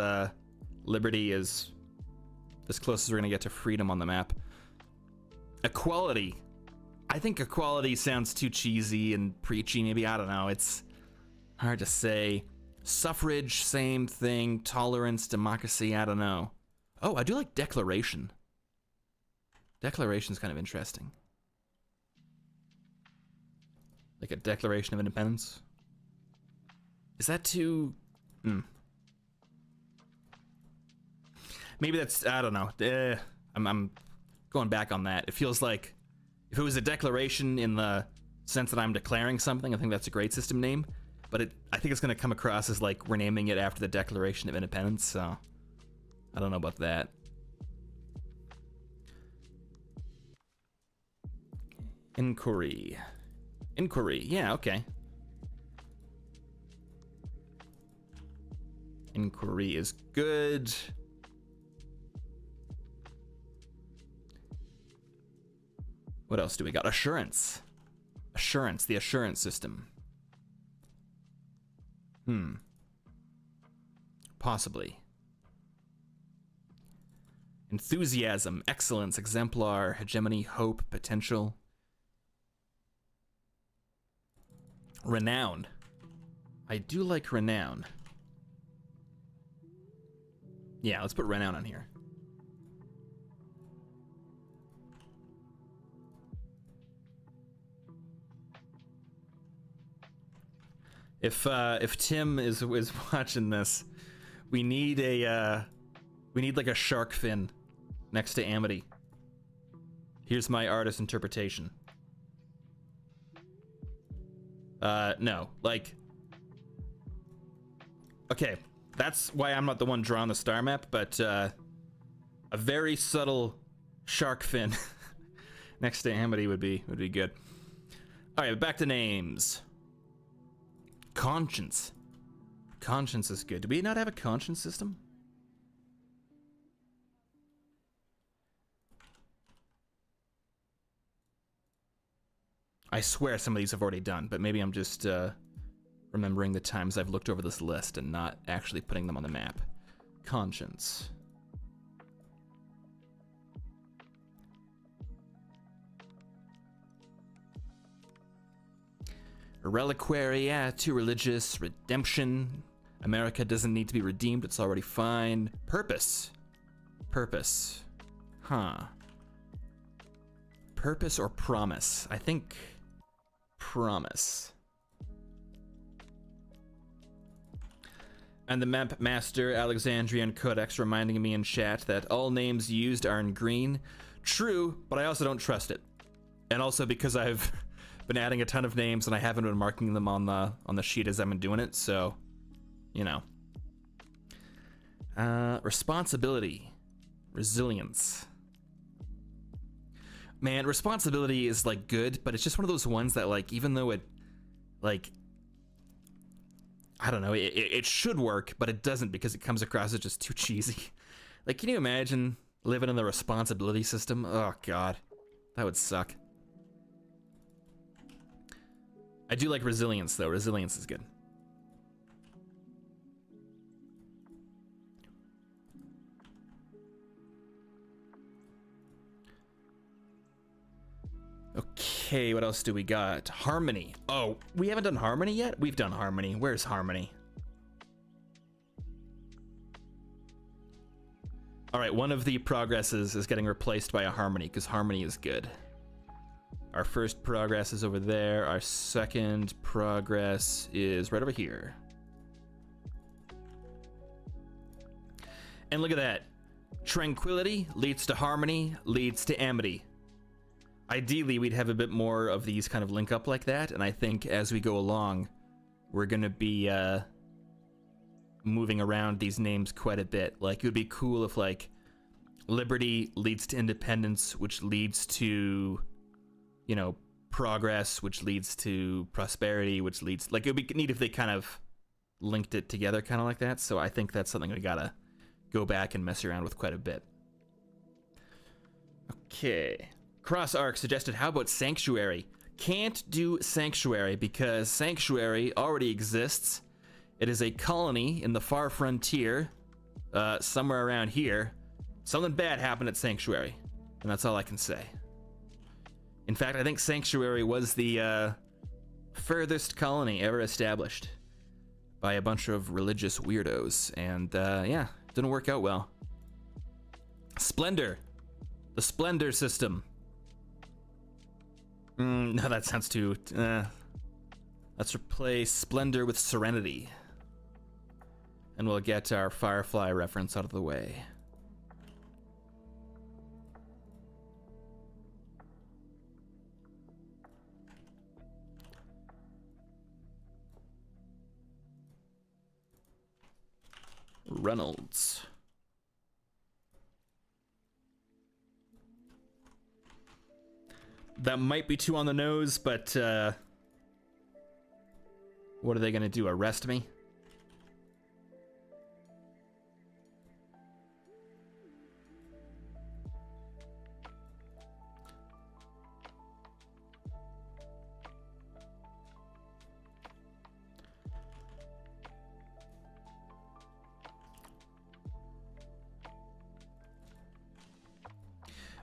liberty is as close as we're gonna get to freedom on the map. Equality. I think equality sounds too cheesy and preachy, maybe. I don't know. It's hard to say. Suffrage, same thing. Tolerance, democracy, I don't know. Oh, I do like declaration. Declaration's kind of interesting. Like a Declaration of Independence. Is that too... Maybe that's... I don't know. I'm going back on that. It feels like if it was a declaration in the sense that I'm declaring something, I think that's a great system name. But I think it's going to come across as like we're naming it after the Declaration of Independence, so I don't know about that. Inquiry. Inquiry, yeah, okay. Inquiry is good. What else do we got? Assurance. Assurance, the assurance system. Possibly. Enthusiasm, excellence, exemplar, hegemony, hope, potential. Renown. I do like renown. Yeah, let's put renown on here. If Tim is watching this, we need like a shark fin next to Amity. Here's my artist interpretation. No, like, okay, that's why I'm not the one drawing the star map, but A very subtle shark fin next to Amity would be good. All right, back to names. Conscience. Conscience is good. Do we not have a conscience system? I swear some of these I've already done, but maybe I'm just remembering the times I've looked over this list and not actually putting them on the map. Conscience. Reliquary, yeah, too religious. Redemption. America doesn't need to be redeemed, it's already fine. Purpose. Purpose. Huh. Purpose or promise? I think promise. And the map master, Alexandrian Codex, reminding me in chat that all names used are in green. True, but I also don't trust it. And also because I've been adding a ton of names and I haven't been marking them on the sheet as I've been doing it, so you know. Responsibility. Resilience. Man, responsibility is like good, but it's just one of those ones that like, even though it like, I don't know, it should work, but it doesn't because it comes across as just too cheesy. Like, can you imagine living in the responsibility system? Oh God, that would suck. I do like resilience though. Resilience is good. Okay, what else do we got? Harmony. Oh, we haven't done harmony yet? We've done harmony. Where's harmony? All right, one of the progresses is getting replaced by a harmony because harmony is good. Our first progress is over there. Our second progress is right over here. And look at that. Tranquility leads to harmony, leads to amity. Ideally, we'd have a bit more of these kind of link up like that, and I think as we go along, we're gonna be moving around these names quite a bit. Like, it would be cool if, like, liberty leads to independence, which leads to, you know, progress, which leads to prosperity, which leads... Like, it would be neat if they kind of linked it together kind of like that, so I think that's something we gotta go back and mess around with quite a bit. Okay. Cross Arc suggested, how about Sanctuary? Can't do Sanctuary because Sanctuary already exists. It is a colony in the far frontier, somewhere around here. Something bad happened at Sanctuary, and that's all I can say. In fact, I think Sanctuary was the furthest colony ever established by a bunch of religious weirdos, and yeah, didn't work out well. Splendor. The Splendor system. No, that sounds too... let's replace Splendor with Serenity. And we'll get our Firefly reference out of the way. Reynolds. That might be too on the nose, but what are they gonna do, arrest me?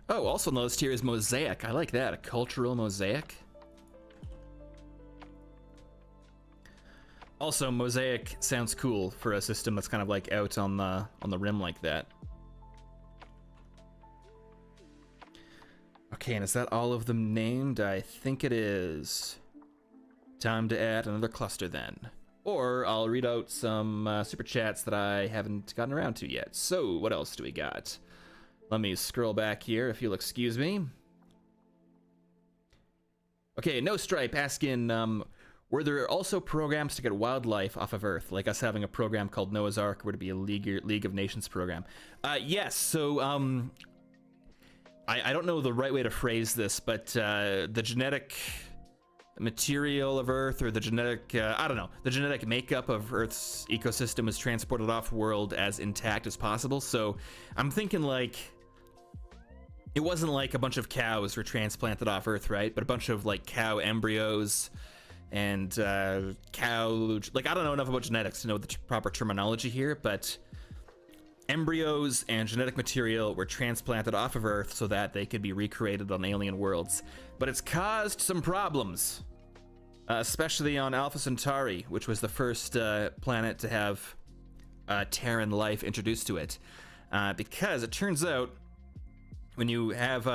Oh, also on the list here is mosaic. I like that, a cultural mosaic. Also, mosaic sounds cool for a system that's kind of like out on the rim like that. Okay, and is that all of them named? I think it is. Time to add another cluster then. Or I'll read out some super chats that I haven't gotten around to yet. So, what else do we got? Let me scroll back here, if you'll excuse me. Okay, No Stripe asking, Were there also programs to get wildlife off of Earth, like us having a program called Noah's Ark, would it be a League of Nations program? Yes. So I don't know the right way to phrase this, but the genetic material of Earth, or the genetic, I don't know, the genetic makeup of Earth's ecosystem is transported off-world as intact as possible. So I'm thinking like, it wasn't like a bunch of cows were transplanted off Earth, right? But a bunch of like cow embryos and cow, like I don't know enough about genetics to know the proper terminology here, but embryos and genetic material were transplanted off of Earth so that they could be recreated on alien worlds. But it's caused some problems, especially on Alpha Centauri, which was the first planet to have Terran life introduced to it. Because it turns out when you have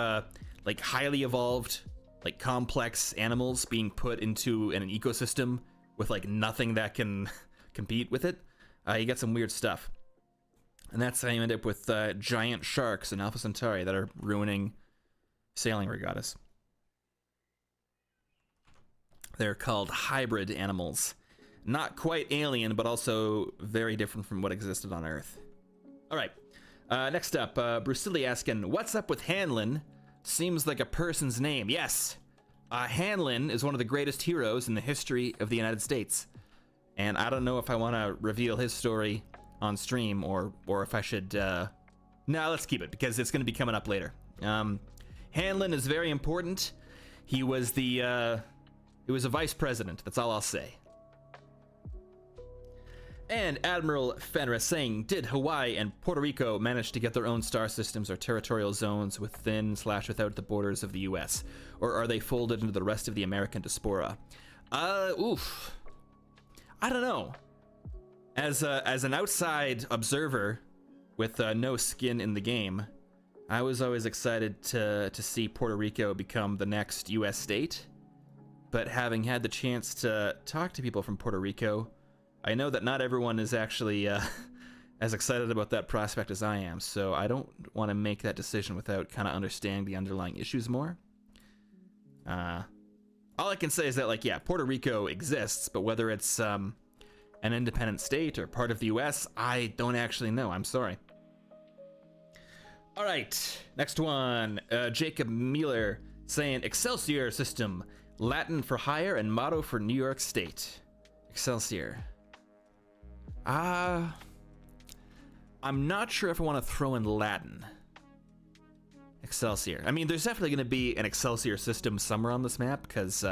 like highly evolved, like complex animals being put into an ecosystem with like nothing that can compete with it, you get some weird stuff. And that's how you end up with giant sharks in Alpha Centauri that are ruining sailing regattas. They're called hybrid animals. Not quite alien, but also very different from what existed on Earth. All right, next up, Brucilli asking, what's up with Hanlon? Seems like a person's name. Yes, Hanlon is one of the greatest heroes in the history of the United States. And I don't know if I want to reveal his story on stream or if I should, no, let's keep it because it's going to be coming up later. Hanlon is very important. He was a vice president. That's all I'll say. And Admiral Fenris saying, did Hawaii and Puerto Rico manage to get their own star systems or territorial zones within/without the borders of the US? Or are they folded into the rest of the American diaspora? Oof. I don't know. As an outside observer with no skin in the game, I was always excited to see Puerto Rico become the next US state. But having had the chance to talk to people from Puerto Rico, I know that not everyone is actually as excited about that prospect as I am, so I don't want to make that decision without kind of understanding the underlying issues more. All I can say is that, like, yeah, Puerto Rico exists, but whether it's an independent state or part of the US, I don't actually know. I'm sorry. All right, next one. Jacob Mueller saying, Excelsior system, Latin for hire and motto for New York State. Excelsior. I'm not sure if I want to throw in Latin. Excelsior. I mean, there's definitely going to be an Excelsior system somewhere on this map because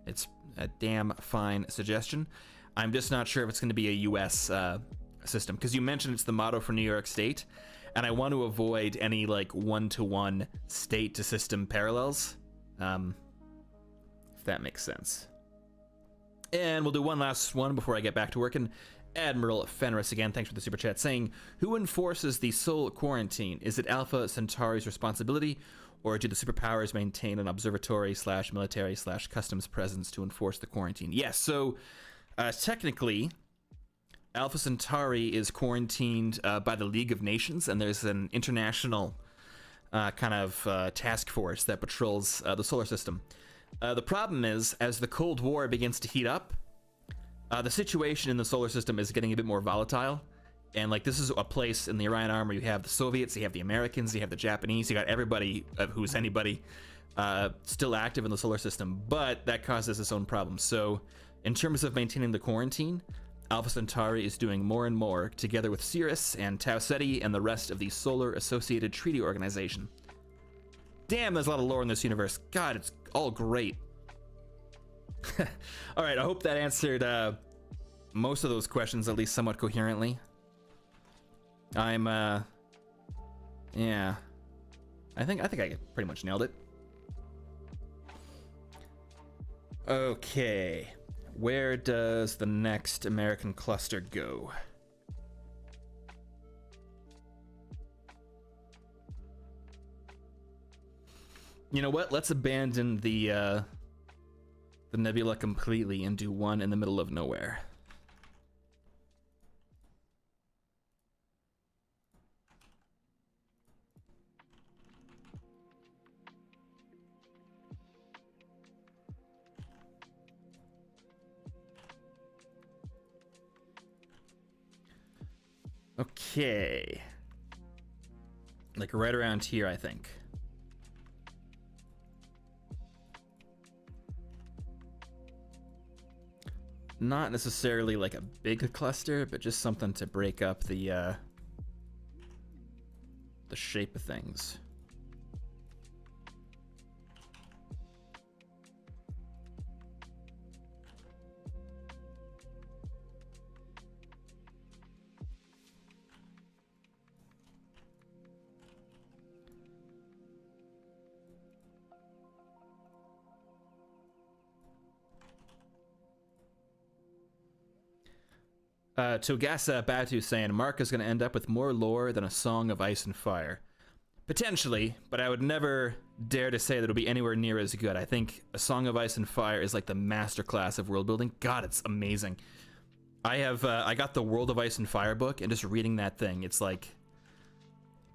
it's a damn fine suggestion. I'm just not sure if it's going to be a US system because you mentioned it's the motto for New York State, and I want to avoid any like one-to-one state-to-system parallels, if that makes sense. And we'll do one last one before I get back to working. Admiral Fenris again, thanks for the super chat, saying, who enforces the Sol quarantine? Is it Alpha Centauri's responsibility, or do the superpowers maintain an observatory/military/customs presence to enforce the quarantine? Yes, so technically, Alpha Centauri is quarantined by the League of Nations, and there's an international kind of task force that patrols the solar system. The problem is, as the Cold War begins to heat up, the situation in the solar system is getting a bit more volatile. And like, this is a place in the Orion Arm where you have the Soviets, you have the Americans, you have the Japanese, you got everybody who's anybody still active in the solar system, but that causes its own problems. So in terms of maintaining the quarantine, Alpha Centauri is doing more and more together with Sirius and Tau Ceti and the rest of the Solar Associated Treaty Organization. Damn, there's a lot of lore in this universe. God, it's all great. All right, I hope that answered most of those questions at least somewhat coherently. Yeah, I think I pretty much nailed it. Okay, where does the next American cluster go? You know what? Let's abandon the nebula completely and do one in the middle of nowhere. Okay. Like right around here, I think. Not necessarily like a big cluster, but just something to break up the shape of things. Togasa Batu saying Mark is going to end up with more lore than a Song of Ice and Fire. Potentially, but I would never dare to say that it'll be anywhere near as good. I think A Song of Ice and Fire is like the masterclass of world building. God, it's amazing. I got the World of Ice and Fire book, and just reading that thing, it's like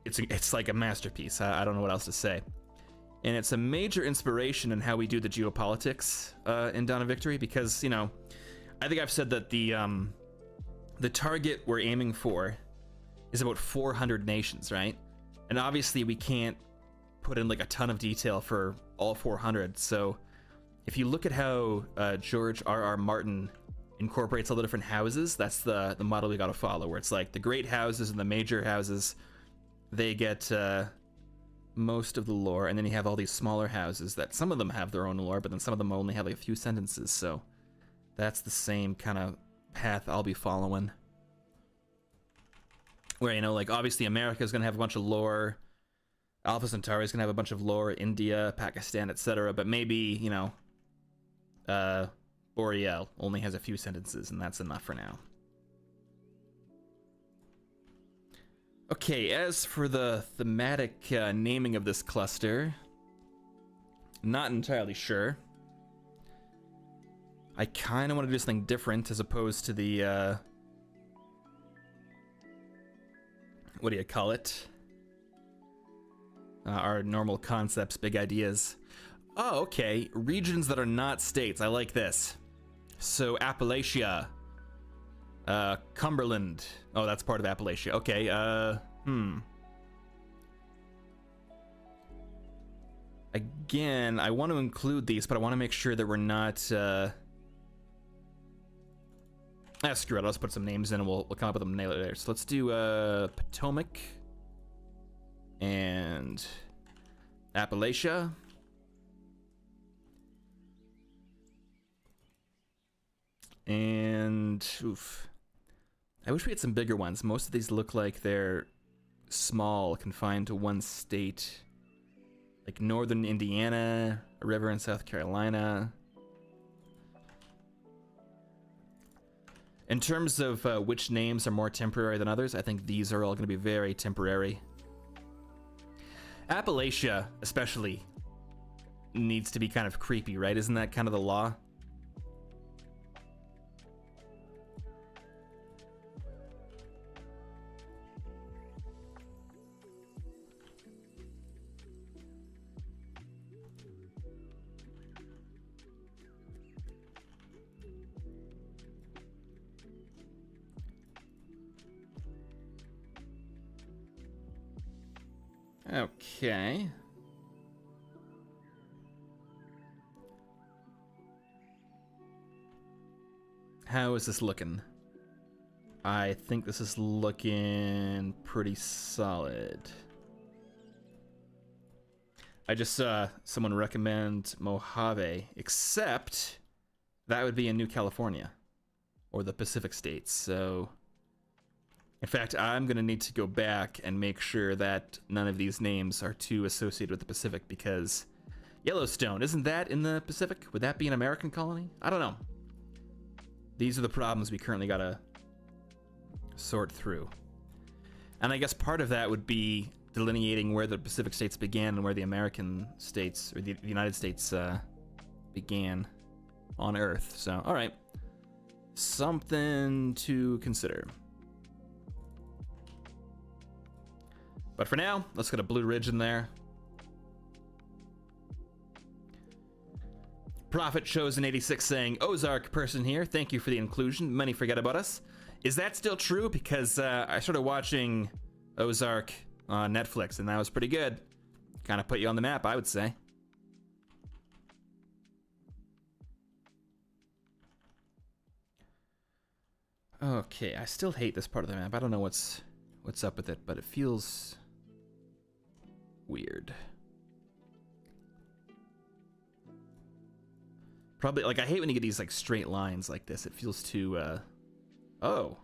a masterpiece. I don't know what else to say. And it's a major inspiration in how we do the geopolitics in Dawn of Victory, because, you know, I think I've said that the target we're aiming for is about 400 nations, right? And obviously we can't put in like a ton of detail for all 400. So if you look at how George R.R. Martin incorporates all the different houses, that's the model we got to follow, where it's like the great houses and the major houses, they get most of the lore, and then you have all these smaller houses that some of them have their own lore, but then some of them only have like a few sentences. So that's the same kind of path I'll be following, where, you know, like obviously America is going to have a bunch of lore, Alpha Centauri is going to have a bunch of lore, India, Pakistan, etc., but maybe, you know, Boreal only has a few sentences, and that's enough for now. Okay, as for the thematic naming of this cluster, not entirely sure. I kind of want to do something different as opposed to the, what do you call it? Our normal concepts, big ideas. Oh, okay. Regions that are not states. I like this. So Appalachia. Cumberland. Oh, that's part of Appalachia. Okay, Again, I want to include these, but I want to make sure that we're not, screw it, I'll just put some names in and we'll come up with them later. So let's do Potomac and Appalachia. And oof. I wish we had some bigger ones. Most of these look like they're small, confined to one state. Like northern Indiana, a river in South Carolina. In terms of which names are more temporary than others, I think these are all going to be very temporary. Appalachia, especially, needs to be kind of creepy, right? Isn't that kind of the law? Okay. How is this looking? I think this is looking pretty solid. I just saw someone recommend Mojave, except that would be in New California or the Pacific states. So in fact, I'm going to need to go back and make sure that none of these names are too associated with the Pacific, because Yellowstone, isn't that in the Pacific? Would that be an American colony? I don't know. These are the problems we currently got to sort through. And I guess part of that would be delineating where the Pacific states began and where the American states, or the United States began on Earth. So, all right. Something to consider. But for now, let's get a Blue Ridge in there. Prophet Chosen 86 saying, Ozark person here, thank you for the inclusion. Many forget about us. Is that still true? Because I started watching Ozark on Netflix, and that was pretty good. Kind of put you on the map, I would say. Okay, I still hate this part of the map. I don't know what's up with it, but it feels weird. Probably, like, I hate when you get these, like, straight lines like this. It feels too, oh.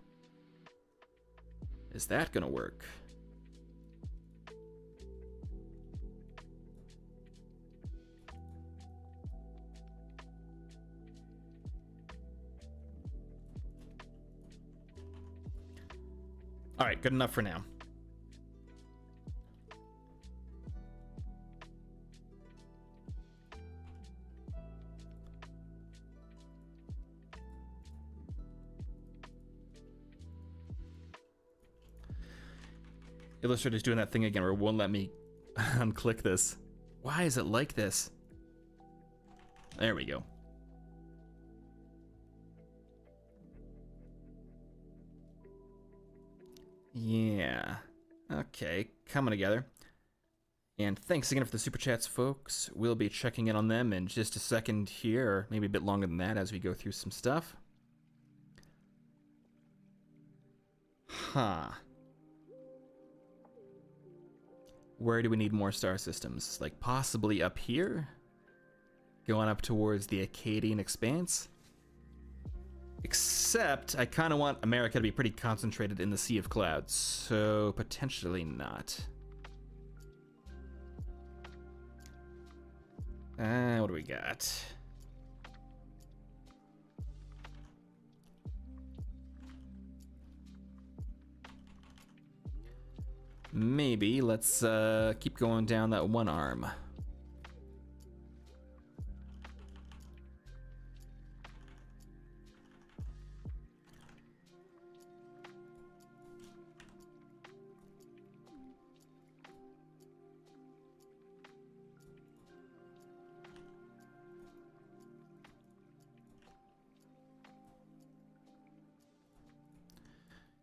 Is that gonna work? All right, good enough for now. Illustrator's doing that thing again where it won't let me unclick this. Why is it like this? There we go. Yeah. Okay, coming together. And thanks again for the super chats, folks. We'll be checking in on them in just a second here, or maybe a bit longer than that as we go through some stuff. Huh. Where do we need more star systems? Like possibly up here? Going up towards the Acadian Expanse? Except, I kind of want America to be pretty concentrated in the Sea of Clouds, so potentially not. What do we got? Maybe let's keep going down that one arm.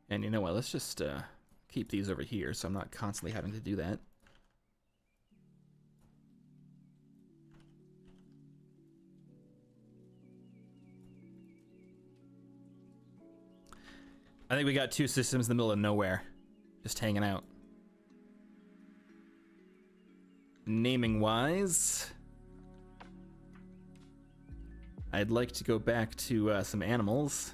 And you know what, let's just keep these over here so I'm not constantly having to do that. I think we got two systems in the middle of nowhere, just hanging out. Naming wise, I'd like to go back to some animals.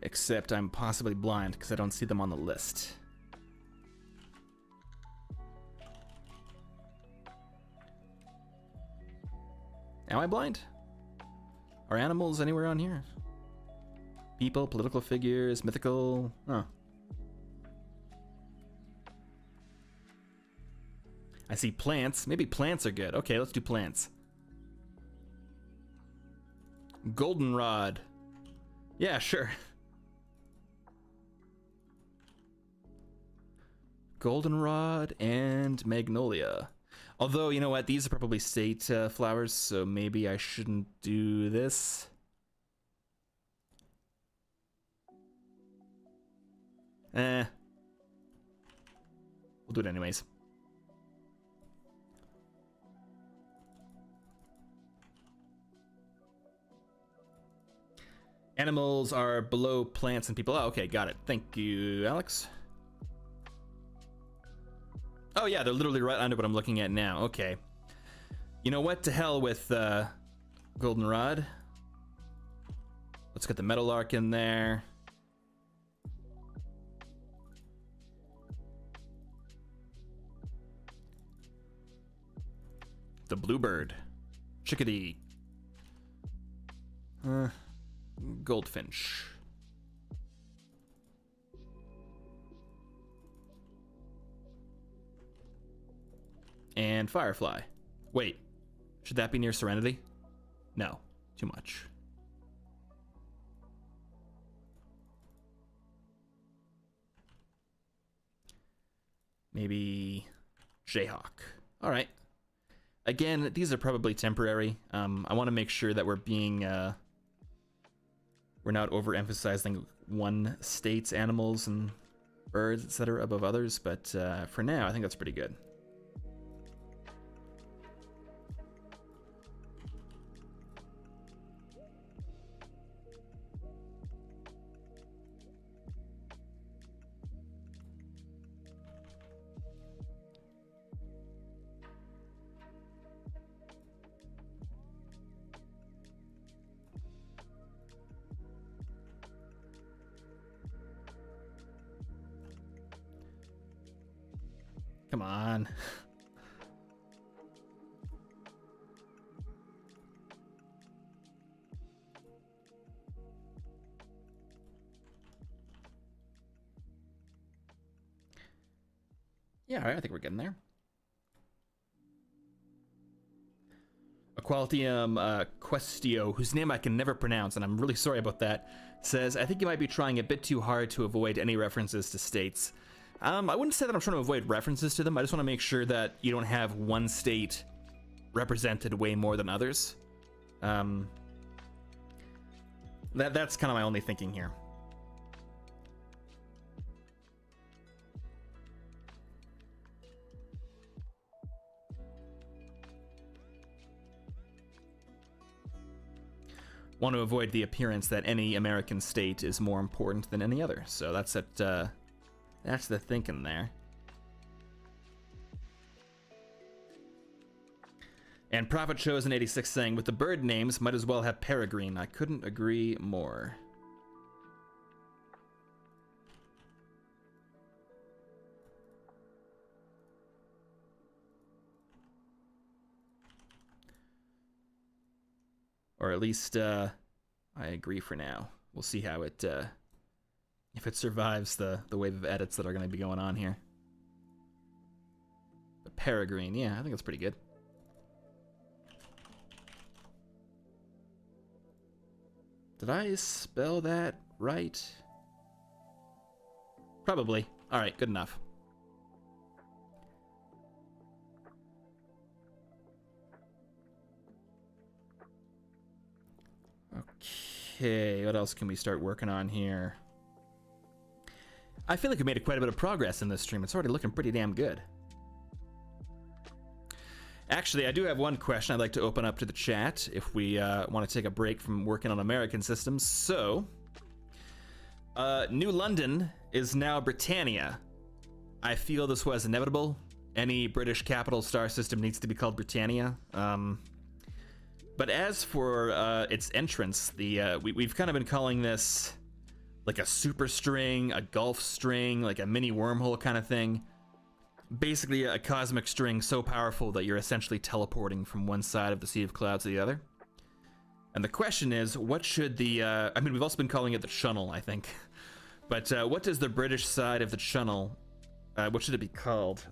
Except I'm possibly blind because I don't see them on the list. Am I blind? Are animals anywhere on here? People, political figures, mythical? Oh. I see plants. Maybe plants are good. Okay, let's do plants. Goldenrod. Yeah, sure. Goldenrod and magnolia. Although, you know what? These are probably state flowers, so maybe I shouldn't do this. We'll do it anyways. Animals are below plants and people. Oh, okay, got it. Thank you, Alex. Oh yeah, they're literally right under what I'm looking at now. Okay. You know what? To hell with goldenrod. Let's get the meadowlark in there. The bluebird. Chickadee. Goldfinch. And firefly. Wait, should that be near Serenity? No, too much. Maybe Jayhawk. All right. Again, these are probably temporary. I want to make sure that we're being we're not overemphasizing one state's animals and birds, etc., above others. But for now, I think that's pretty good. Come on. Yeah, all right, I think we're getting there. Equalitium Questio, whose name I can never pronounce, and I'm really sorry about that, says, I think you might be trying a bit too hard to avoid any references to states. I wouldn't say that I'm trying to avoid references to them. I just want to make sure that you don't have one state represented way more than others. That's kind of my only thinking here. Want to avoid the appearance that any American state is more important than any other. So that's it. That's the thinking there. And Prophet shows in 86 saying, with the bird names, might as well have Peregrine. I couldn't agree more. Or at least, I agree for now. We'll see how it, if it survives the wave of edits that are going to be going on here. But Peregrine, yeah, I think that's pretty good. Did I spell that right? Probably. All right, good enough. Okay, what else can we start working on here? I feel like we made quite a bit of progress in this stream. It's already looking pretty damn good. Actually, I do have one question I'd like to open up to the chat if we want to take a break from working on American systems. So, New London is now Britannia. I feel this was inevitable. Any British capital star system needs to be called Britannia. But as for its entrance, we've kind of been calling this like a superstring, a Gulf string, like a mini wormhole kind of thing. Basically a cosmic string so powerful that you're essentially teleporting from one side of the Sea of Clouds to the other. And the question is, what should the, I mean, we've also been calling it the Chunnel, I think. But what does the British side of the Chunnel, what should it be called?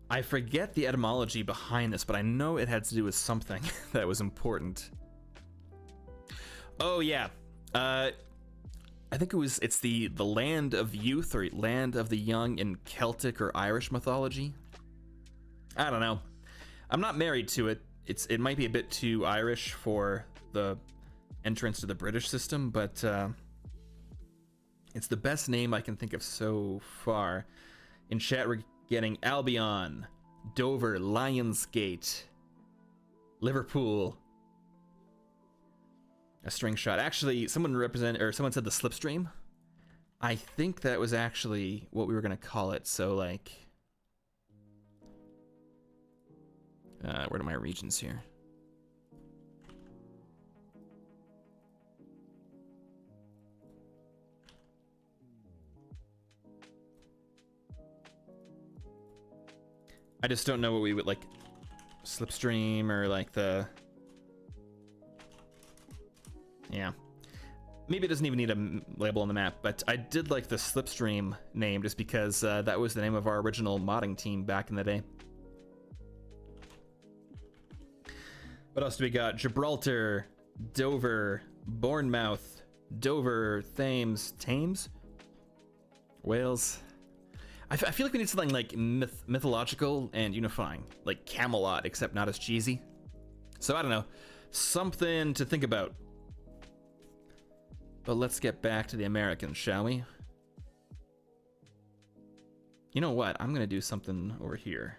I forget the etymology behind this, but I know it had to do with something that was important. Oh yeah, I think it's the land of youth or land of the young in Celtic or Irish mythology. I don't know. I'm not married to it. It might be a bit too Irish for the entrance to the British system, but it's the best name I can think of so far. In chat, we're getting Albion, Dover, Lionsgate, Liverpool. A string shot. Actually, someone said the slipstream. I think that was actually what we were gonna call it. So like, where are my regions here? I just don't know what we would like, slipstream or like the. Yeah, maybe it doesn't even need a label on the map, but I did like the slipstream name just because that was the name of our original modding team back in the day. What else do we got? Gibraltar, Dover, Bournemouth, Dover, Thames, Wales. I feel like we need something like mythological and unifying, like Camelot, except not as cheesy. So I don't know, something to think about. But let's get back to the Americans, shall we? You know what? I'm gonna do something over here.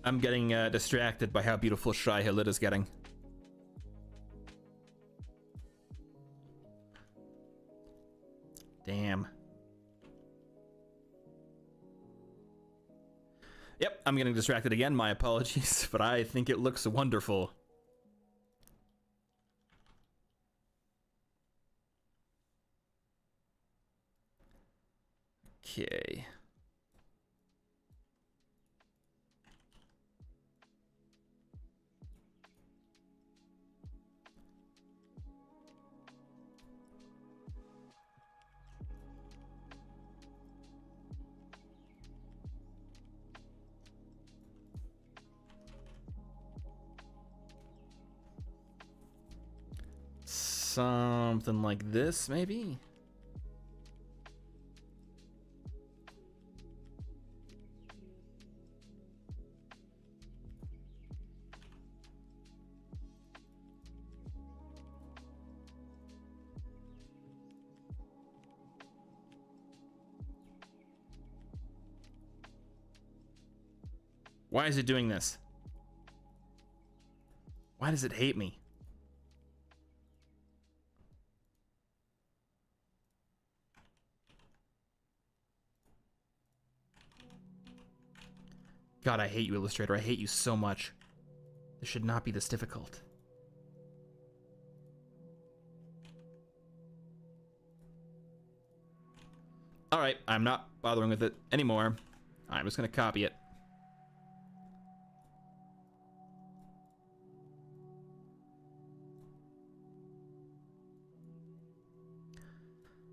I'm getting distracted by how beautiful Shai Hulud is getting. Damn. Yep, I'm getting distracted again. My apologies, but I think it looks wonderful. Okay. Something like this, maybe? Why is it doing this? Why does it hate me? God, I hate you, Illustrator. I hate you so much. This should not be this difficult. Alright, I'm not bothering with it anymore. I'm just gonna copy it.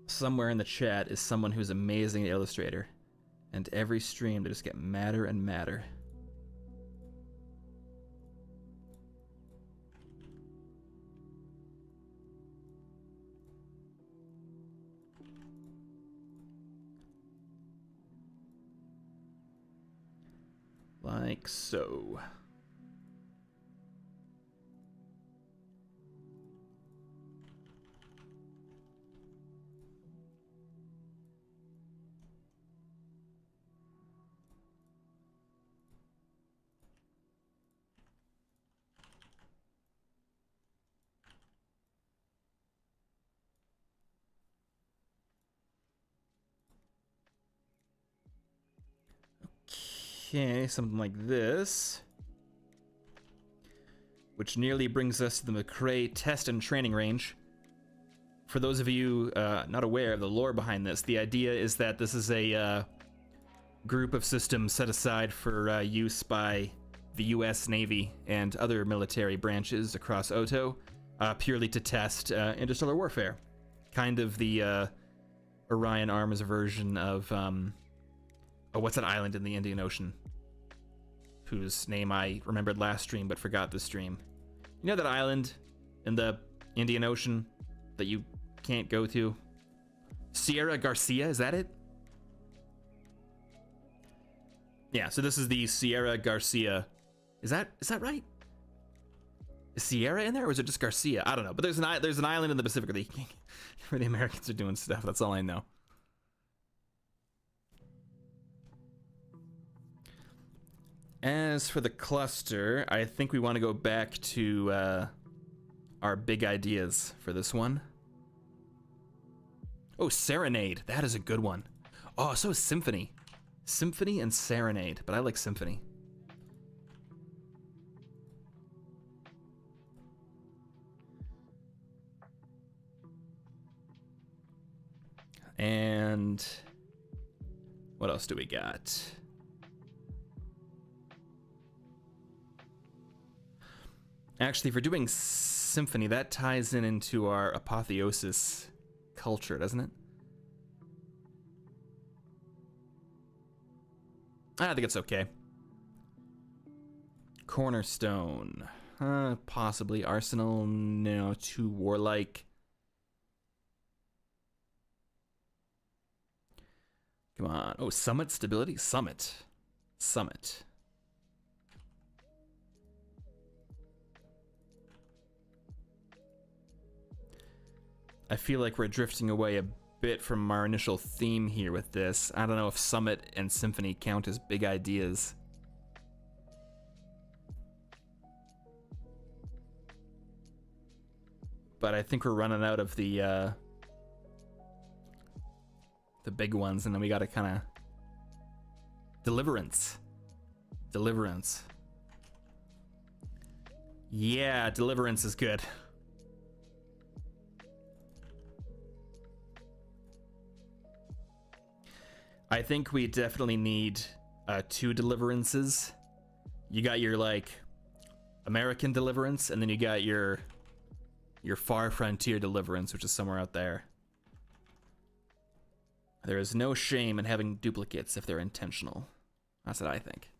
Somewhere in the chat is someone who's amazing at Illustrator. And every stream, they just get madder and madder. Like so. Okay, something like this. Which nearly brings us to the McCrae test and training range. For those of you not aware of the lore behind this, the idea is that this is a group of systems set aside for use by the US Navy and other military branches across Oto, purely to test interstellar warfare. Kind of the Orion Arms version of, oh, what's that island in the Indian Ocean? Whose name I remembered last stream but forgot this stream. You know that island in the Indian Ocean that you can't go to? Sierra Garcia, is that it? Yeah, so this is the Sierra Garcia. Is that right? Is Sierra in there, or is it just Garcia? I don't know, but there's an island in the Pacific where the Americans are doing stuff. That's all I know. As for the cluster, I think we want to go back to our big ideas for this one. Oh, Serenade. That is a good one. Oh, so is Symphony. Symphony and Serenade, but I like Symphony. And what else do we got? Actually, if we're doing Symphony, that ties into our apotheosis culture, doesn't it? I think it's okay. Cornerstone. Possibly. Arsenal, no. Too warlike. Come on. Oh, Summit stability? Summit. Summit. I feel like we're drifting away a bit from our initial theme here with this. I don't know if Summit and Symphony count as big ideas. But I think we're running out of the big ones, and then we gotta kind of... Deliverance. Deliverance. Yeah, Deliverance is good. I think we definitely need 2 Deliverances. You got your, like, American Deliverance, and then you got your Far Frontier Deliverance, which is somewhere out there. There is no shame in having duplicates if they're intentional. That's what I think.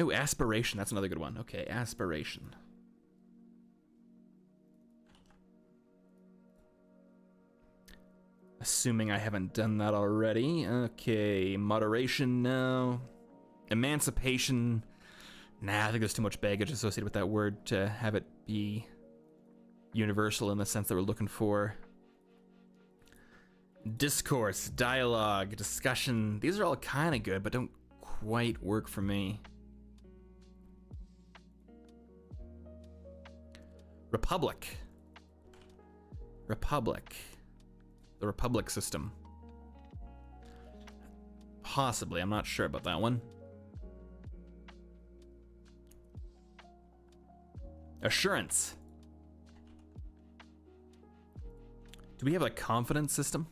Oh, Aspiration. That's another good one. Okay, Aspiration. Assuming I haven't done that already. Okay, Moderation, no. Emancipation. Nah, I think there's too much baggage associated with that word to have it be universal in the sense that we're looking for. Discourse, dialogue, discussion. These are all kind of good, but don't quite work for me. Republic. Republic. The Republic system. Possibly, I'm not sure about that one. Assurance. Do we have a confidence system?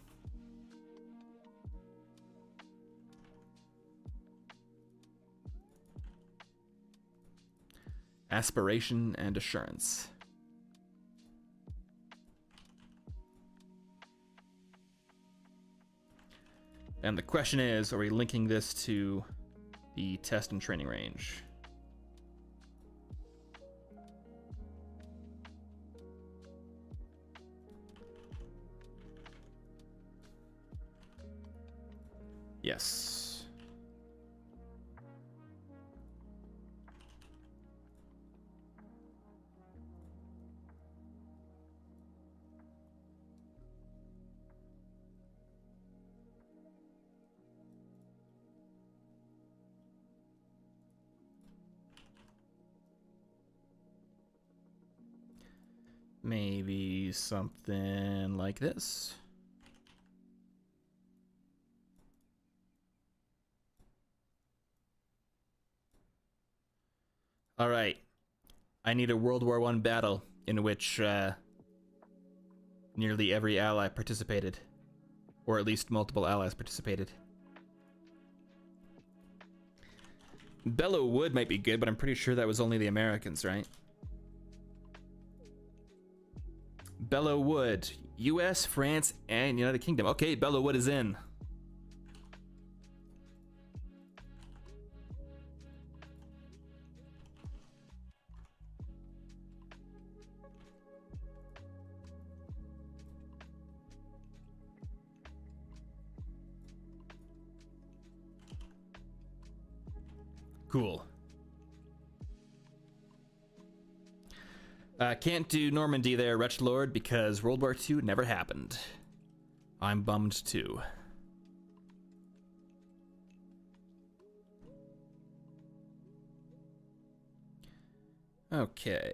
Aspiration and assurance. And the question is, are we linking this to the test and training range? Yes. Maybe something like this. All right. I need a World War I battle in which nearly every ally participated, or at least multiple allies participated. Bellow Wood might be good, but I'm pretty sure that was only the Americans, right? Bellow Wood, US, France, and United Kingdom. Okay, Bellow Wood is in. Cool. Can't do Normandy there, Wretched Lord, because World War II never happened. I'm bummed too. Okay.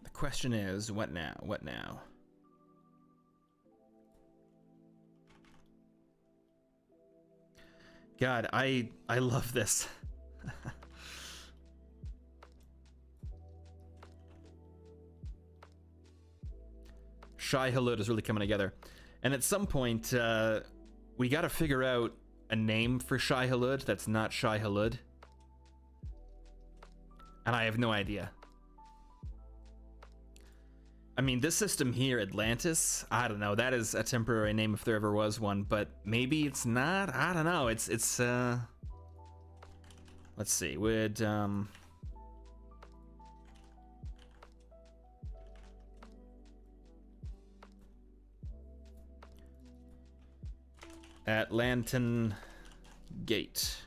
The question is, what now? What now? God, I love this. Shai Hulud is really coming together. And at some point, we gotta figure out a name for Shai Hulud that's not Shai Hulud. And I have no idea. I mean, this system here, Atlantis, I don't know. That is a temporary name if there ever was one, but maybe it's not. I don't know. It's let's see. Would Atlantan Gate.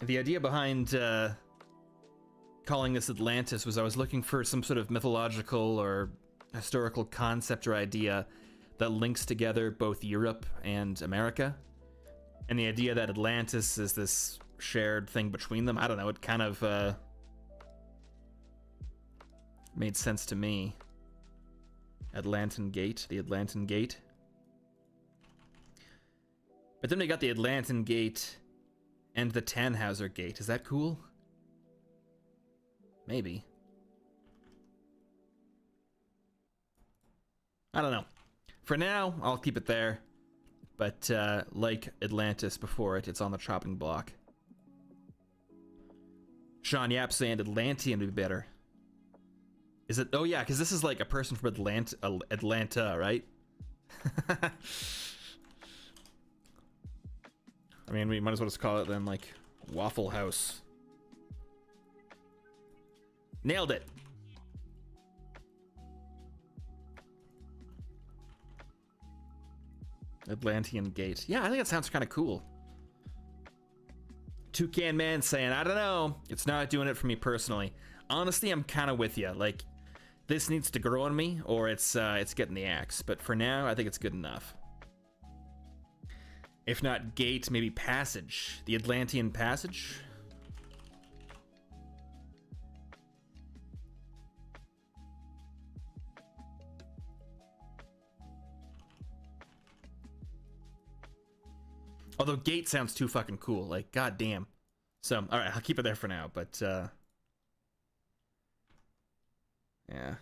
The idea behind calling this Atlantis was I was looking for some sort of mythological or historical concept or idea that links together both Europe and America. And the idea that Atlantis is this shared thing between them, I don't know, it kind of made sense to me. Atlantan Gate, the Atlantan Gate. But then we got the Atlantan Gate and the Tannhauser Gate. Is that cool? Maybe. I don't know. For now, I'll keep it there. But like Atlantis before it, it's on the chopping block. Sean Yap saying Atlantean would be better. Is it? Oh yeah, because this is like a person from Atlanta, right? I mean, we might as well just call it then, like, Waffle House. Nailed it. Atlantean Gate. Yeah, I think that sounds kind of cool. Toucan Man saying, I don't know. It's not doing it for me personally. Honestly, I'm kind of with you. Like, this needs to grow on me, or it's getting the axe. But for now, I think it's good enough. If not gate, maybe passage. The Atlantean Passage? Although gate sounds too fucking cool. Like, goddamn. So, alright, I'll keep it there for now, but, yeah.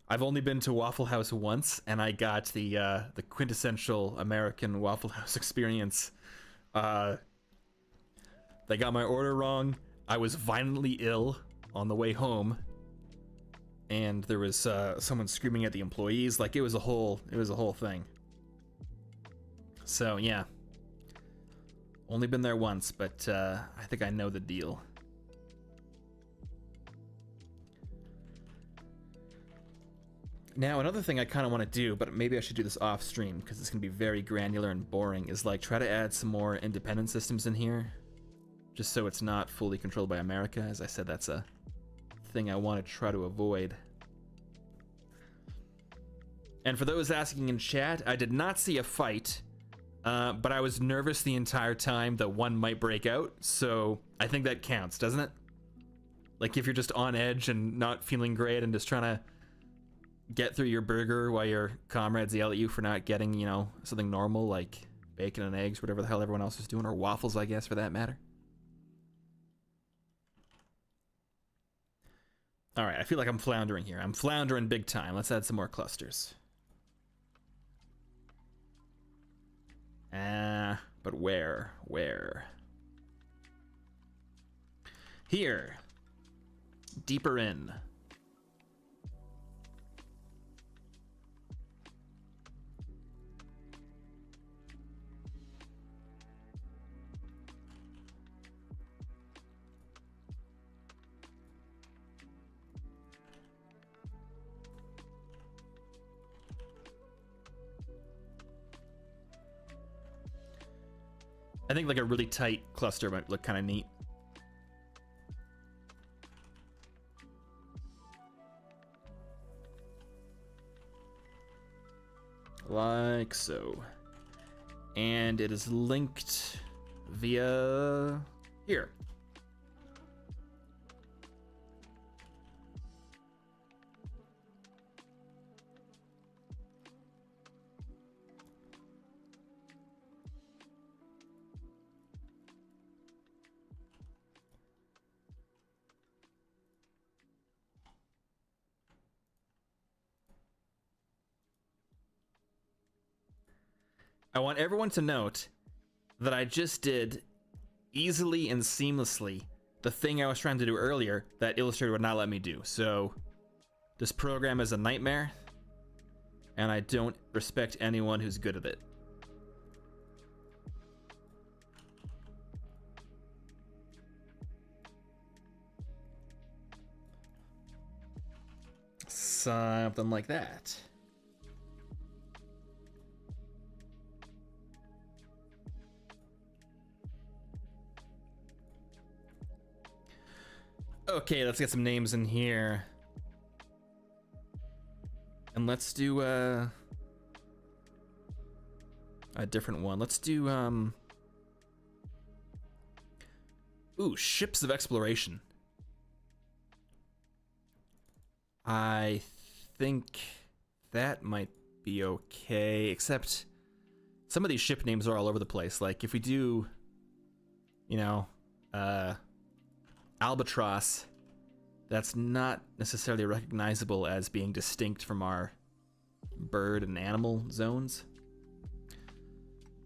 I've only been to Waffle House once, and I got the quintessential American Waffle House experience. They got my order wrong. I was violently ill on the way home, and there was someone screaming at the employees. Like, it was a whole thing. So yeah, only been there once, but I think I know the deal. Now, another thing I kind of want to do, but maybe I should do this off stream because it's going to be very granular and boring, is like try to add some more independent systems in here, just so it's not fully controlled by America. As I said, that's a thing I want to try to avoid. And for those asking in chat, I did not see a fight, but I was nervous the entire time that one might break out, so I think that counts, doesn't it? Like if you're just on edge and not feeling great and just trying to get through your burger while your comrades yell at you for not getting, you know, something normal like bacon and eggs, whatever the hell everyone else is doing, or waffles, I guess, for that matter. All right, I feel like I'm floundering here. I'm floundering big time. Let's add some more clusters. But where? Where? Here. Deeper in. I think like a really tight cluster might look kind of neat. Like so. And it is linked via here. I want everyone to note that I just did easily and seamlessly the thing I was trying to do earlier that Illustrator would not let me do. So this program is a nightmare, and I don't respect anyone who's good at it. Something like that. Okay, let's get some names in here. And let's do a different one. Let's do ooh, ships of exploration. I think that might be okay, except some of these ship names are all over the place. Like if we do, you know, Albatross, that's not necessarily recognizable as being distinct from our bird and animal zones.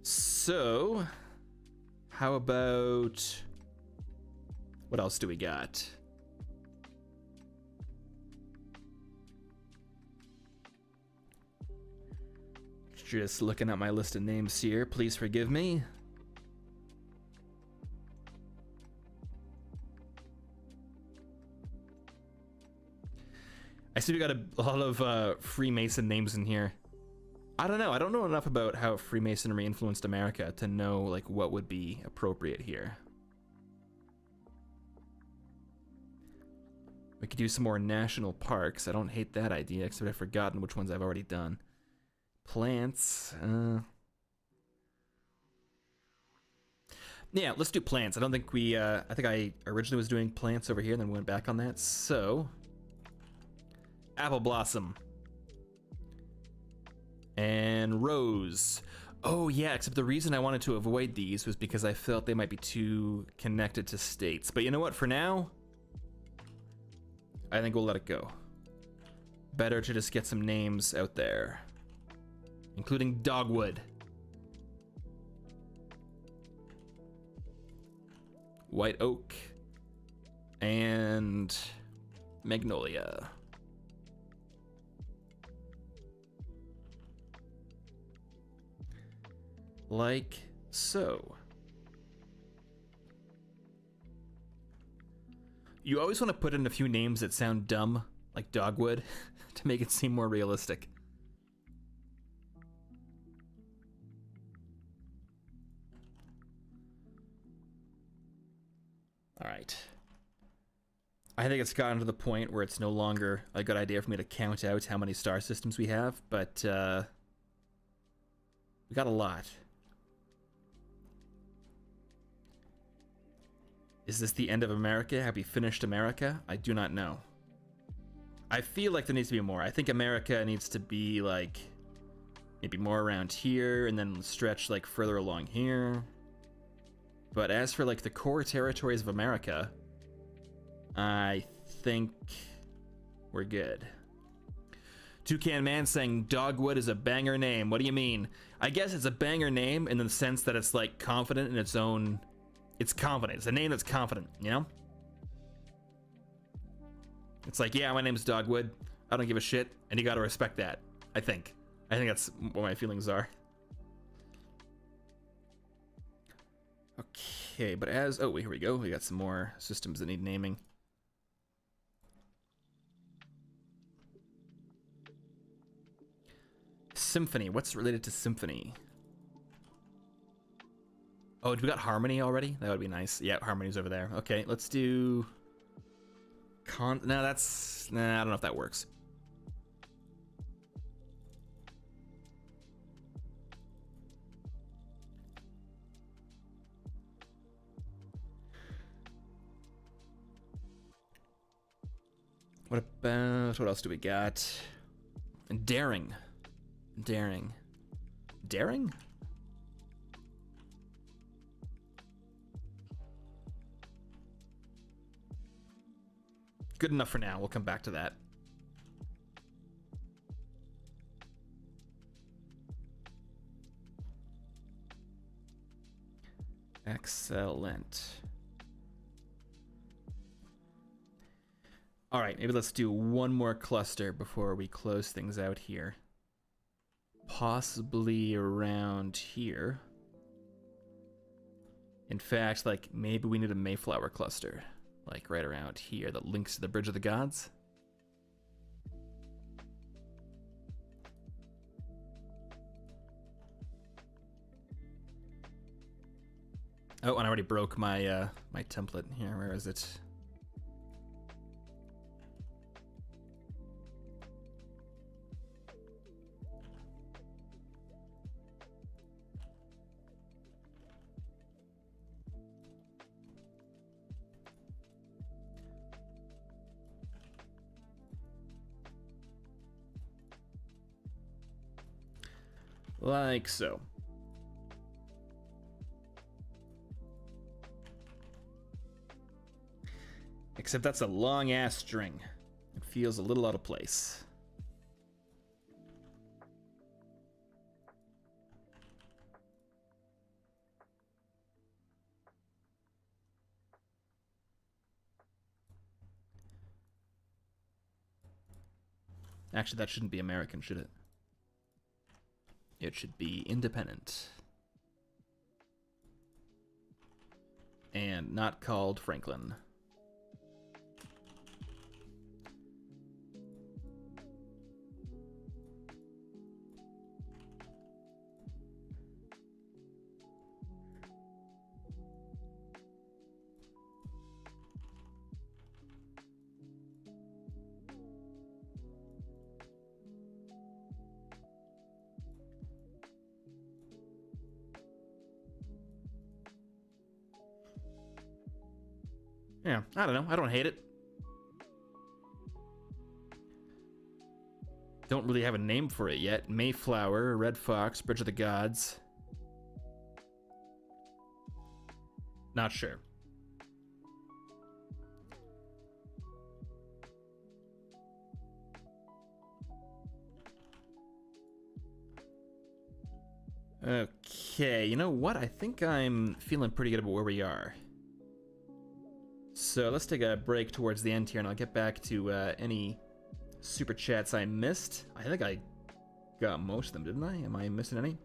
So, how about, what else do we got? Just looking at my list of names here, please forgive me. I see we got a lot of Freemason names in here. I don't know. I don't know enough about how Freemasonry influenced America to know like what would be appropriate here. We could do some more national parks. I don't hate that idea, except I've forgotten which ones I've already done. Plants. Yeah, let's do plants. I don't think we. I think I originally was doing plants over here, and then went back on that. So, apple blossom and rose. Oh yeah, except the reason I wanted to avoid these was because I felt they might be too connected to states. But you know what? For now, I think we'll let it go. Better to just get some names out there, including dogwood, white oak, and magnolia. Like so. You always want to put in a few names that sound dumb, like dogwood, to make it seem more realistic. All right. I think it's gotten to the point where it's no longer a good idea for me to count out how many star systems we have, but we got a lot. Is this the end of America? Have we finished America? I do not know. I feel like there needs to be more. I think America needs to be like maybe more around here and then stretch like further along here. But as for like the core territories of America, I think we're good. Toucan Man saying Dogwood is a banger name. What do you mean? I guess it's a banger name in the sense that it's like confident in its own. It's confident. It's a name that's confident, you know? It's like, yeah, my name's Dogwood. I don't give a shit, and you gotta respect that. I think that's what my feelings are. Okay, but as... Oh, wait, here we go. We got some more systems that need naming. Symphony. What's related to symphony? Oh, we got harmony already? That would be nice. Yeah, harmony's over there. Okay, let's do... No, that's... Nah, I don't know if that works. What about... What else do we got? Daring. Daring. Daring? Good enough for now. We'll come back to that. Excellent. All right, maybe let's do one more cluster before we close things out here. Possibly around here. In fact, like, maybe we need a Mayflower cluster, like right around here that links to the Bridge of the Gods. Oh, and I already broke my my template here. Where is it? Like so. Except that's a long ass string. It feels a little out of place. Actually, that shouldn't be American, should it? It should be independent. And not called Franklin. Yeah, I don't know. I don't hate it. Don't really have a name for it yet. Mayflower, Red Fox, Bridge of the Gods. Not sure. Okay, you know what? I think I'm feeling pretty good about where we are. So let's take a break towards the end here, and I'll get back to any super chats I missed. I think I got most of them, didn't I? Am I missing any?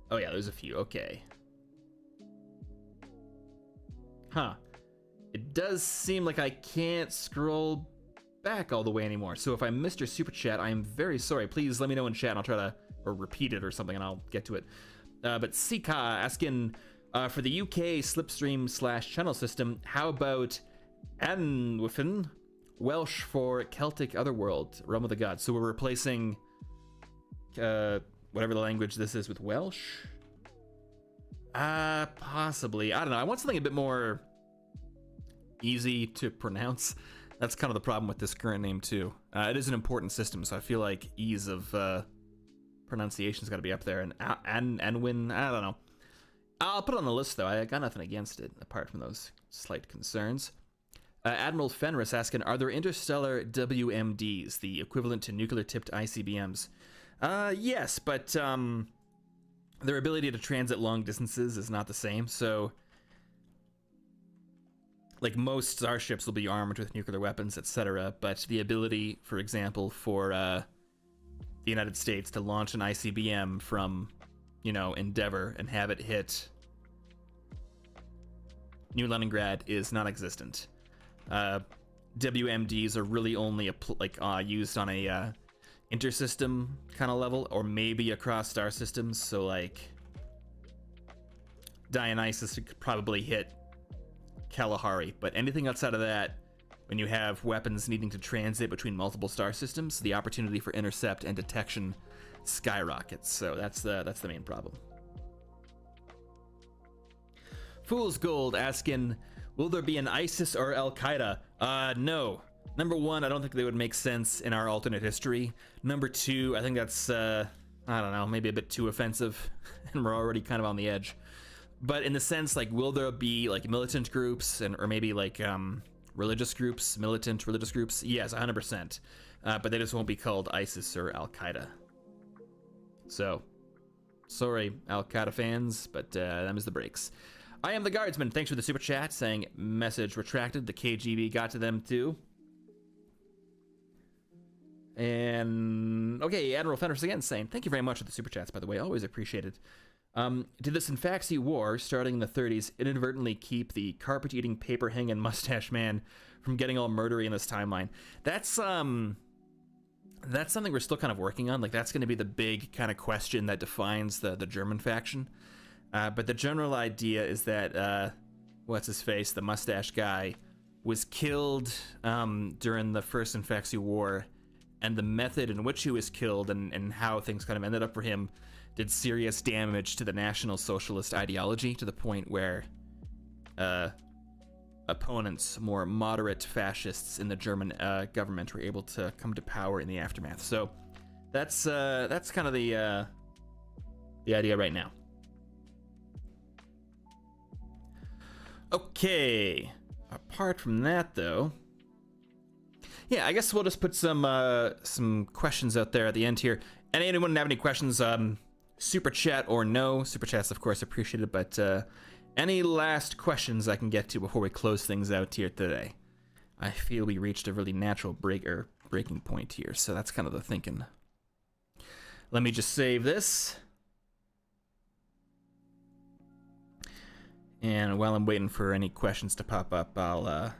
Oh yeah, there's a few. Okay. Huh. It does seem like I can't scroll back all the way anymore. So if I missed your super chat, I am very sorry. Please let me know in chat, and I'll try to or repeat it or something, and I'll get to it. But Sika asking, for the UK slipstream/channel system, how about Anwifin, Welsh for Celtic Otherworld, Realm of the Gods? So we're replacing whatever the language this is with Welsh? Possibly. I don't know. I want something a bit more easy to pronounce. That's kind of the problem with this current name too. It is an important system, so I feel like ease of pronunciation's got to be up there. And Anwin, I don't know. I'll put it on the list, though. I got nothing against it, apart from those slight concerns. Admiral Fenris asking, are there interstellar WMDs, the equivalent to nuclear-tipped ICBMs? Yes, but their ability to transit long distances is not the same, so... Like, most starships will be armed with nuclear weapons, etc., but the ability, for example, for the United States to launch an ICBM from... you know, Endeavor and have it hit New Leningrad is non-existent. WMDs are really only used on a intersystem kind of level, or maybe across star systems. So like Dionysus could probably hit Kalahari, but anything outside of that, when you have weapons needing to transit between multiple star systems, the opportunity for intercept and detection skyrockets. So that's the main problem. Fool's Gold asking, will there be an ISIS or Al-Qaeda? No. Number one, I don't think they would make sense in our alternate history. Number two, I think that's I don't know, maybe a bit too offensive, and we're already kind of on the edge. But in the sense, like, will there be like militant groups or maybe like religious groups, militant religious groups? Yes, 100%. But they just won't be called ISIS or Al-Qaeda. So, Sorry, Al-Qaeda fans, but them is the breaks. I am the Guardsman. Thanks for the super chat saying message retracted. The KGB got to them too. And okay, Admiral Fenris again saying thank you very much for the super chats, by the way. Always appreciated. Did the Sinfaxi War, starting in the 30s, inadvertently keep the carpet-eating, paper-hanging mustache man from getting all murdery in this timeline? That's something we're still kind of working on. Like, that's going to be the big kind of question that defines the German faction. But the general idea is that, what's-his-face, the mustache guy, was killed during the First Sinfaxi War, and the method in which he was killed and how things kind of ended up for him did serious damage to the National Socialist ideology, to the point where opponents, more moderate fascists in the German government, were able to come to power in the aftermath. So that's kind of the idea right now. Okay, apart from that, though, yeah, I guess we'll just put some questions out there at the end here. And anyone have any questions? Super chat or no? Super chat's of course appreciated, but any last questions I can get to before we close things out here today? I feel we reached a really natural breaking point here, so that's kind of the thinking. Let me just save this. And while I'm waiting for any questions to pop up, I'll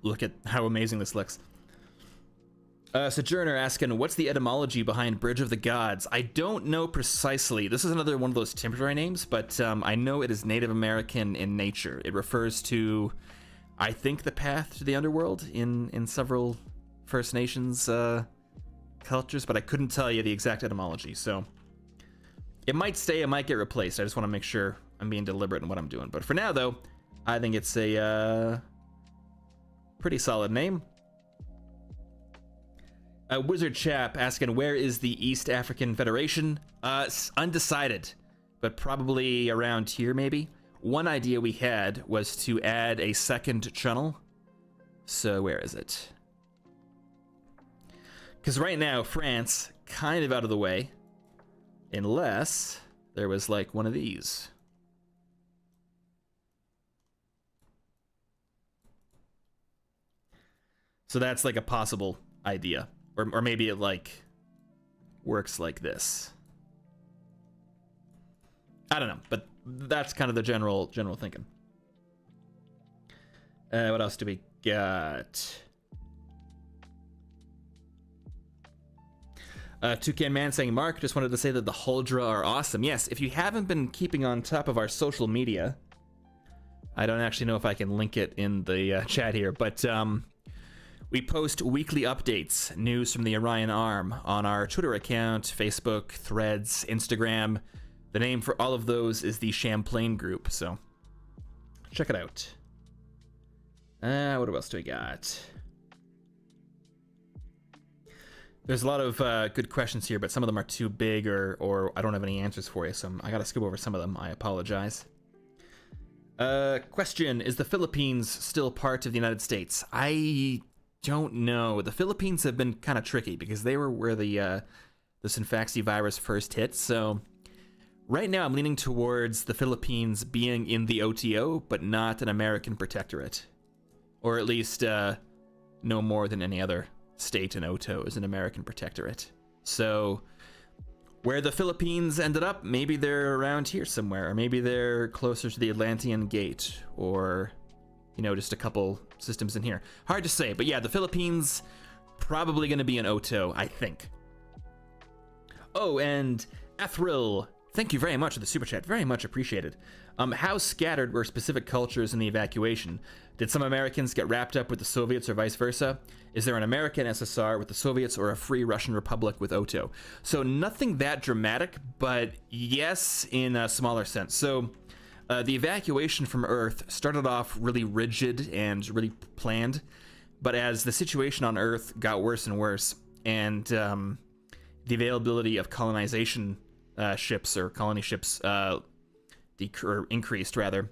look at how amazing this looks. Sojourner asking, what's the etymology behind Bridge of the Gods? I don't know precisely. This is another one of those temporary names, but I know it is Native American in nature. It refers to, I think, the path to the underworld in several First Nations cultures, but I couldn't tell you the exact etymology, so it might stay, it might get replaced. I just want to make sure I'm being deliberate in what I'm doing. But for now, though, I think it's a pretty solid name. Wizard Chap asking, where is the East African Federation? Undecided, but probably around here, maybe. One idea we had was to add a second channel. So where is it? Because right now, France, kind of out of the way. Unless there was, like, one of these. So that's, like, a possible idea. Or maybe it, like, works like this. I don't know, but that's kind of the general thinking. What else do we got? Toucan Man saying, Mark, just wanted to say that the Huldra are awesome. Yes, if you haven't been keeping on top of our social media, I don't actually know if I can link it in the chat here, but we post weekly updates, news from the Orion Arm, on our Twitter account, Facebook, Threads, Instagram. The name for all of those is the Champlain Group, so check it out. What else do we got? There's a lot of good questions here, but some of them are too big or I don't have any answers for you, so I gotta skip over some of them. I apologize. Question, is the Philippines still part of the United States? I don't know. The Philippines have been kind of tricky because they were where the Sinfaxi virus first hit, so right now I'm leaning towards the Philippines being in the OTO, but not an American protectorate. Or at least no more than any other state in OTO is an American protectorate. So where the Philippines ended up, maybe they're around here somewhere, or maybe they're closer to the Atlantean Gate, or, you know, just a couple systems in here. Hard to say, but yeah, the Philippines probably going to be an OTO, I think. Oh, and Ethril, thank you very much for the super chat. Very much appreciated. How scattered were specific cultures in the evacuation? Did some Americans get wrapped up with the Soviets or vice versa? Is there an American SSR with the Soviets or a free Russian Republic with OTO? So nothing that dramatic, but yes, in a smaller sense. So the evacuation from Earth started off really rigid and really planned, but as the situation on Earth got worse and worse, and the availability of colonization ships or colony ships increased, rather,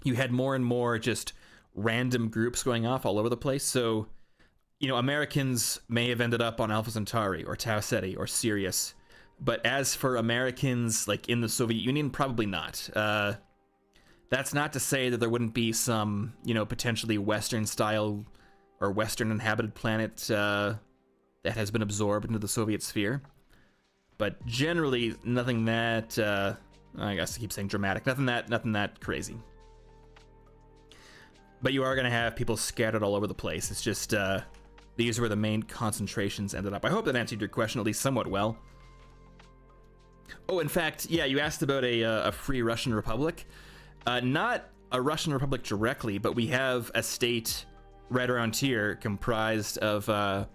you had more and more just random groups going off all over the place. So, you know, Americans may have ended up on Alpha Centauri or Tau Ceti or Sirius, But as for Americans, like in the Soviet Union, probably not. That's not to say that there wouldn't be some, potentially Western style or Western inhabited planet that has been absorbed into the Soviet sphere. But generally, nothing that, I guess I keep saying dramatic, nothing that crazy. But you are going to have people scattered all over the place. It's just, these are where the main concentrations ended up. I hope that answered your question at least somewhat well. Oh, in fact, yeah, you asked about a free Russian republic. Not a Russian republic directly, but we have a state right around here comprised of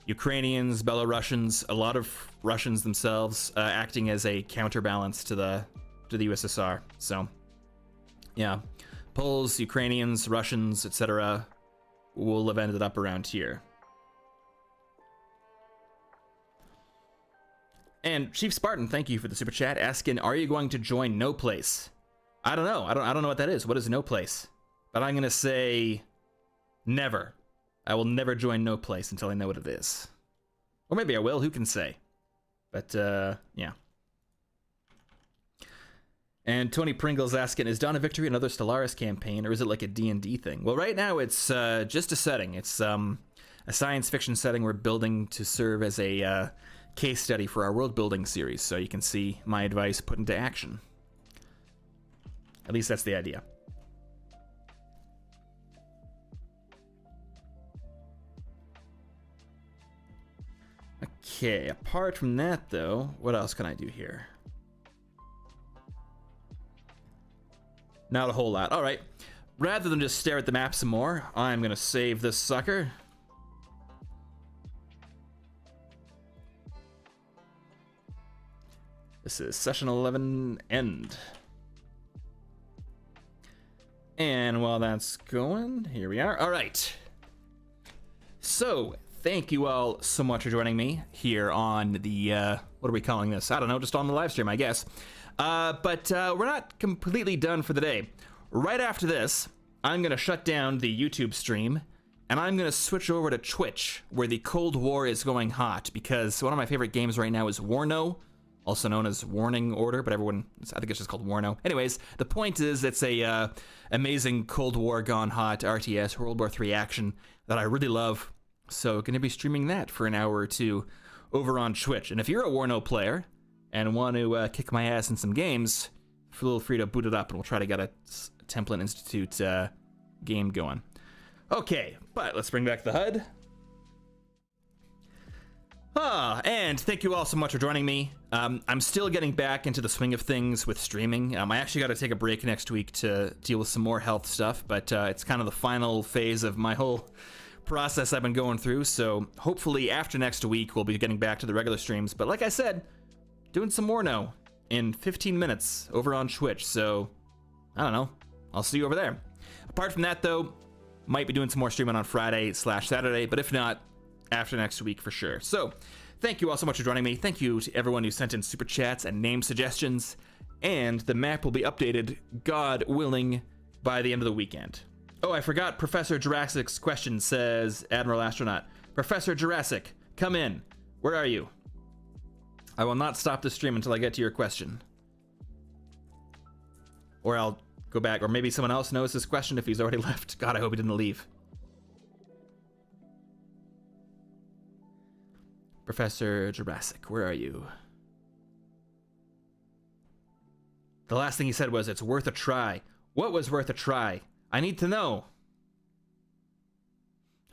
Ukrainians, Belarusians, a lot of Russians themselves, acting as a counterbalance to the USSR. So, yeah, Poles, Ukrainians, Russians, etc. will have ended up around here. And Chief Spartan, thank you for the super chat, asking, are you going to join No Place? I don't know. I don't know what that is. What is No Place? But I'm gonna say never. I will never join No Place until I know what it is. Or maybe I will, who can say? But, yeah. And Tony Pringle's asking, is Dawn of Victory another Stellaris campaign, or is it like a D&D thing? Well, right now it's just a setting. It's a science fiction setting we're building to serve as a case study for our Worldbuilding series, so you can see my advice put into action. At least that's the idea. Okay, apart from that, though, what else can I do here? Not a whole lot. All right. Rather than just stare at the map some more, I'm going to save this sucker. This is session 11 end. And while that's going, here we are. All right. So, thank you all so much for joining me here on the, what are we calling this? I don't know, just on the live stream, I guess. But we're not completely done for the day. Right after this, I'm going to shut down the YouTube stream, and I'm going to switch over to Twitch, where the Cold War is going hot, because one of my favorite games right now is Warno, also known as Warning Order, but everyone, I think it's just called Warno. Anyways, the point is it's a amazing Cold War gone hot RTS, World War III action that I really love. So going to be streaming that for an hour or two over on Twitch. And if you're a Warno player and want to kick my ass in some games, feel free to boot it up and we'll try to get a Templin Institute game going. Okay, but let's bring back the HUD. And thank you all so much for joining me. I'm still getting back into the swing of things with streaming. I actually got to take a break next week to deal with some more health stuff, but it's kind of the final phase of my whole process I've been going through, so hopefully after next week we'll be getting back to the regular streams. But like I said, doing some more now in 15 minutes over on Twitch, so I don't know. I'll see you over there. Apart from that, though, might be doing some more streaming on Friday/Saturday, but if not, after next week for sure. So thank you all so much for joining me. Thank you to everyone who sent in super chats and name suggestions, and the map will be updated, God willing, by the end of the weekend. Oh, I forgot Professor Jurassic's question, says Admiral Astronaut. Professor Jurassic, come in. Where are you? I will not stop the stream until I get to your question. Or I'll go back, or maybe someone else knows this question if he's already left. God, I hope he didn't leave. Professor Jurassic, where are you? The last thing he said was, it's worth a try. What was worth a try? I need to know.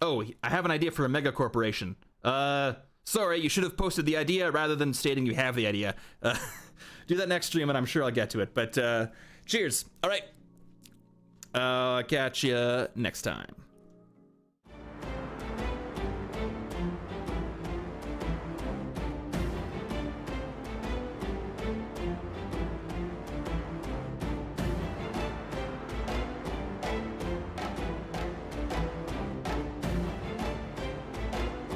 Oh, I have an idea for a mega corporation. Sorry, you should have posted the idea rather than stating you have the idea. Do that next stream and I'm sure I'll get to it. But cheers. All right. Catch you next time.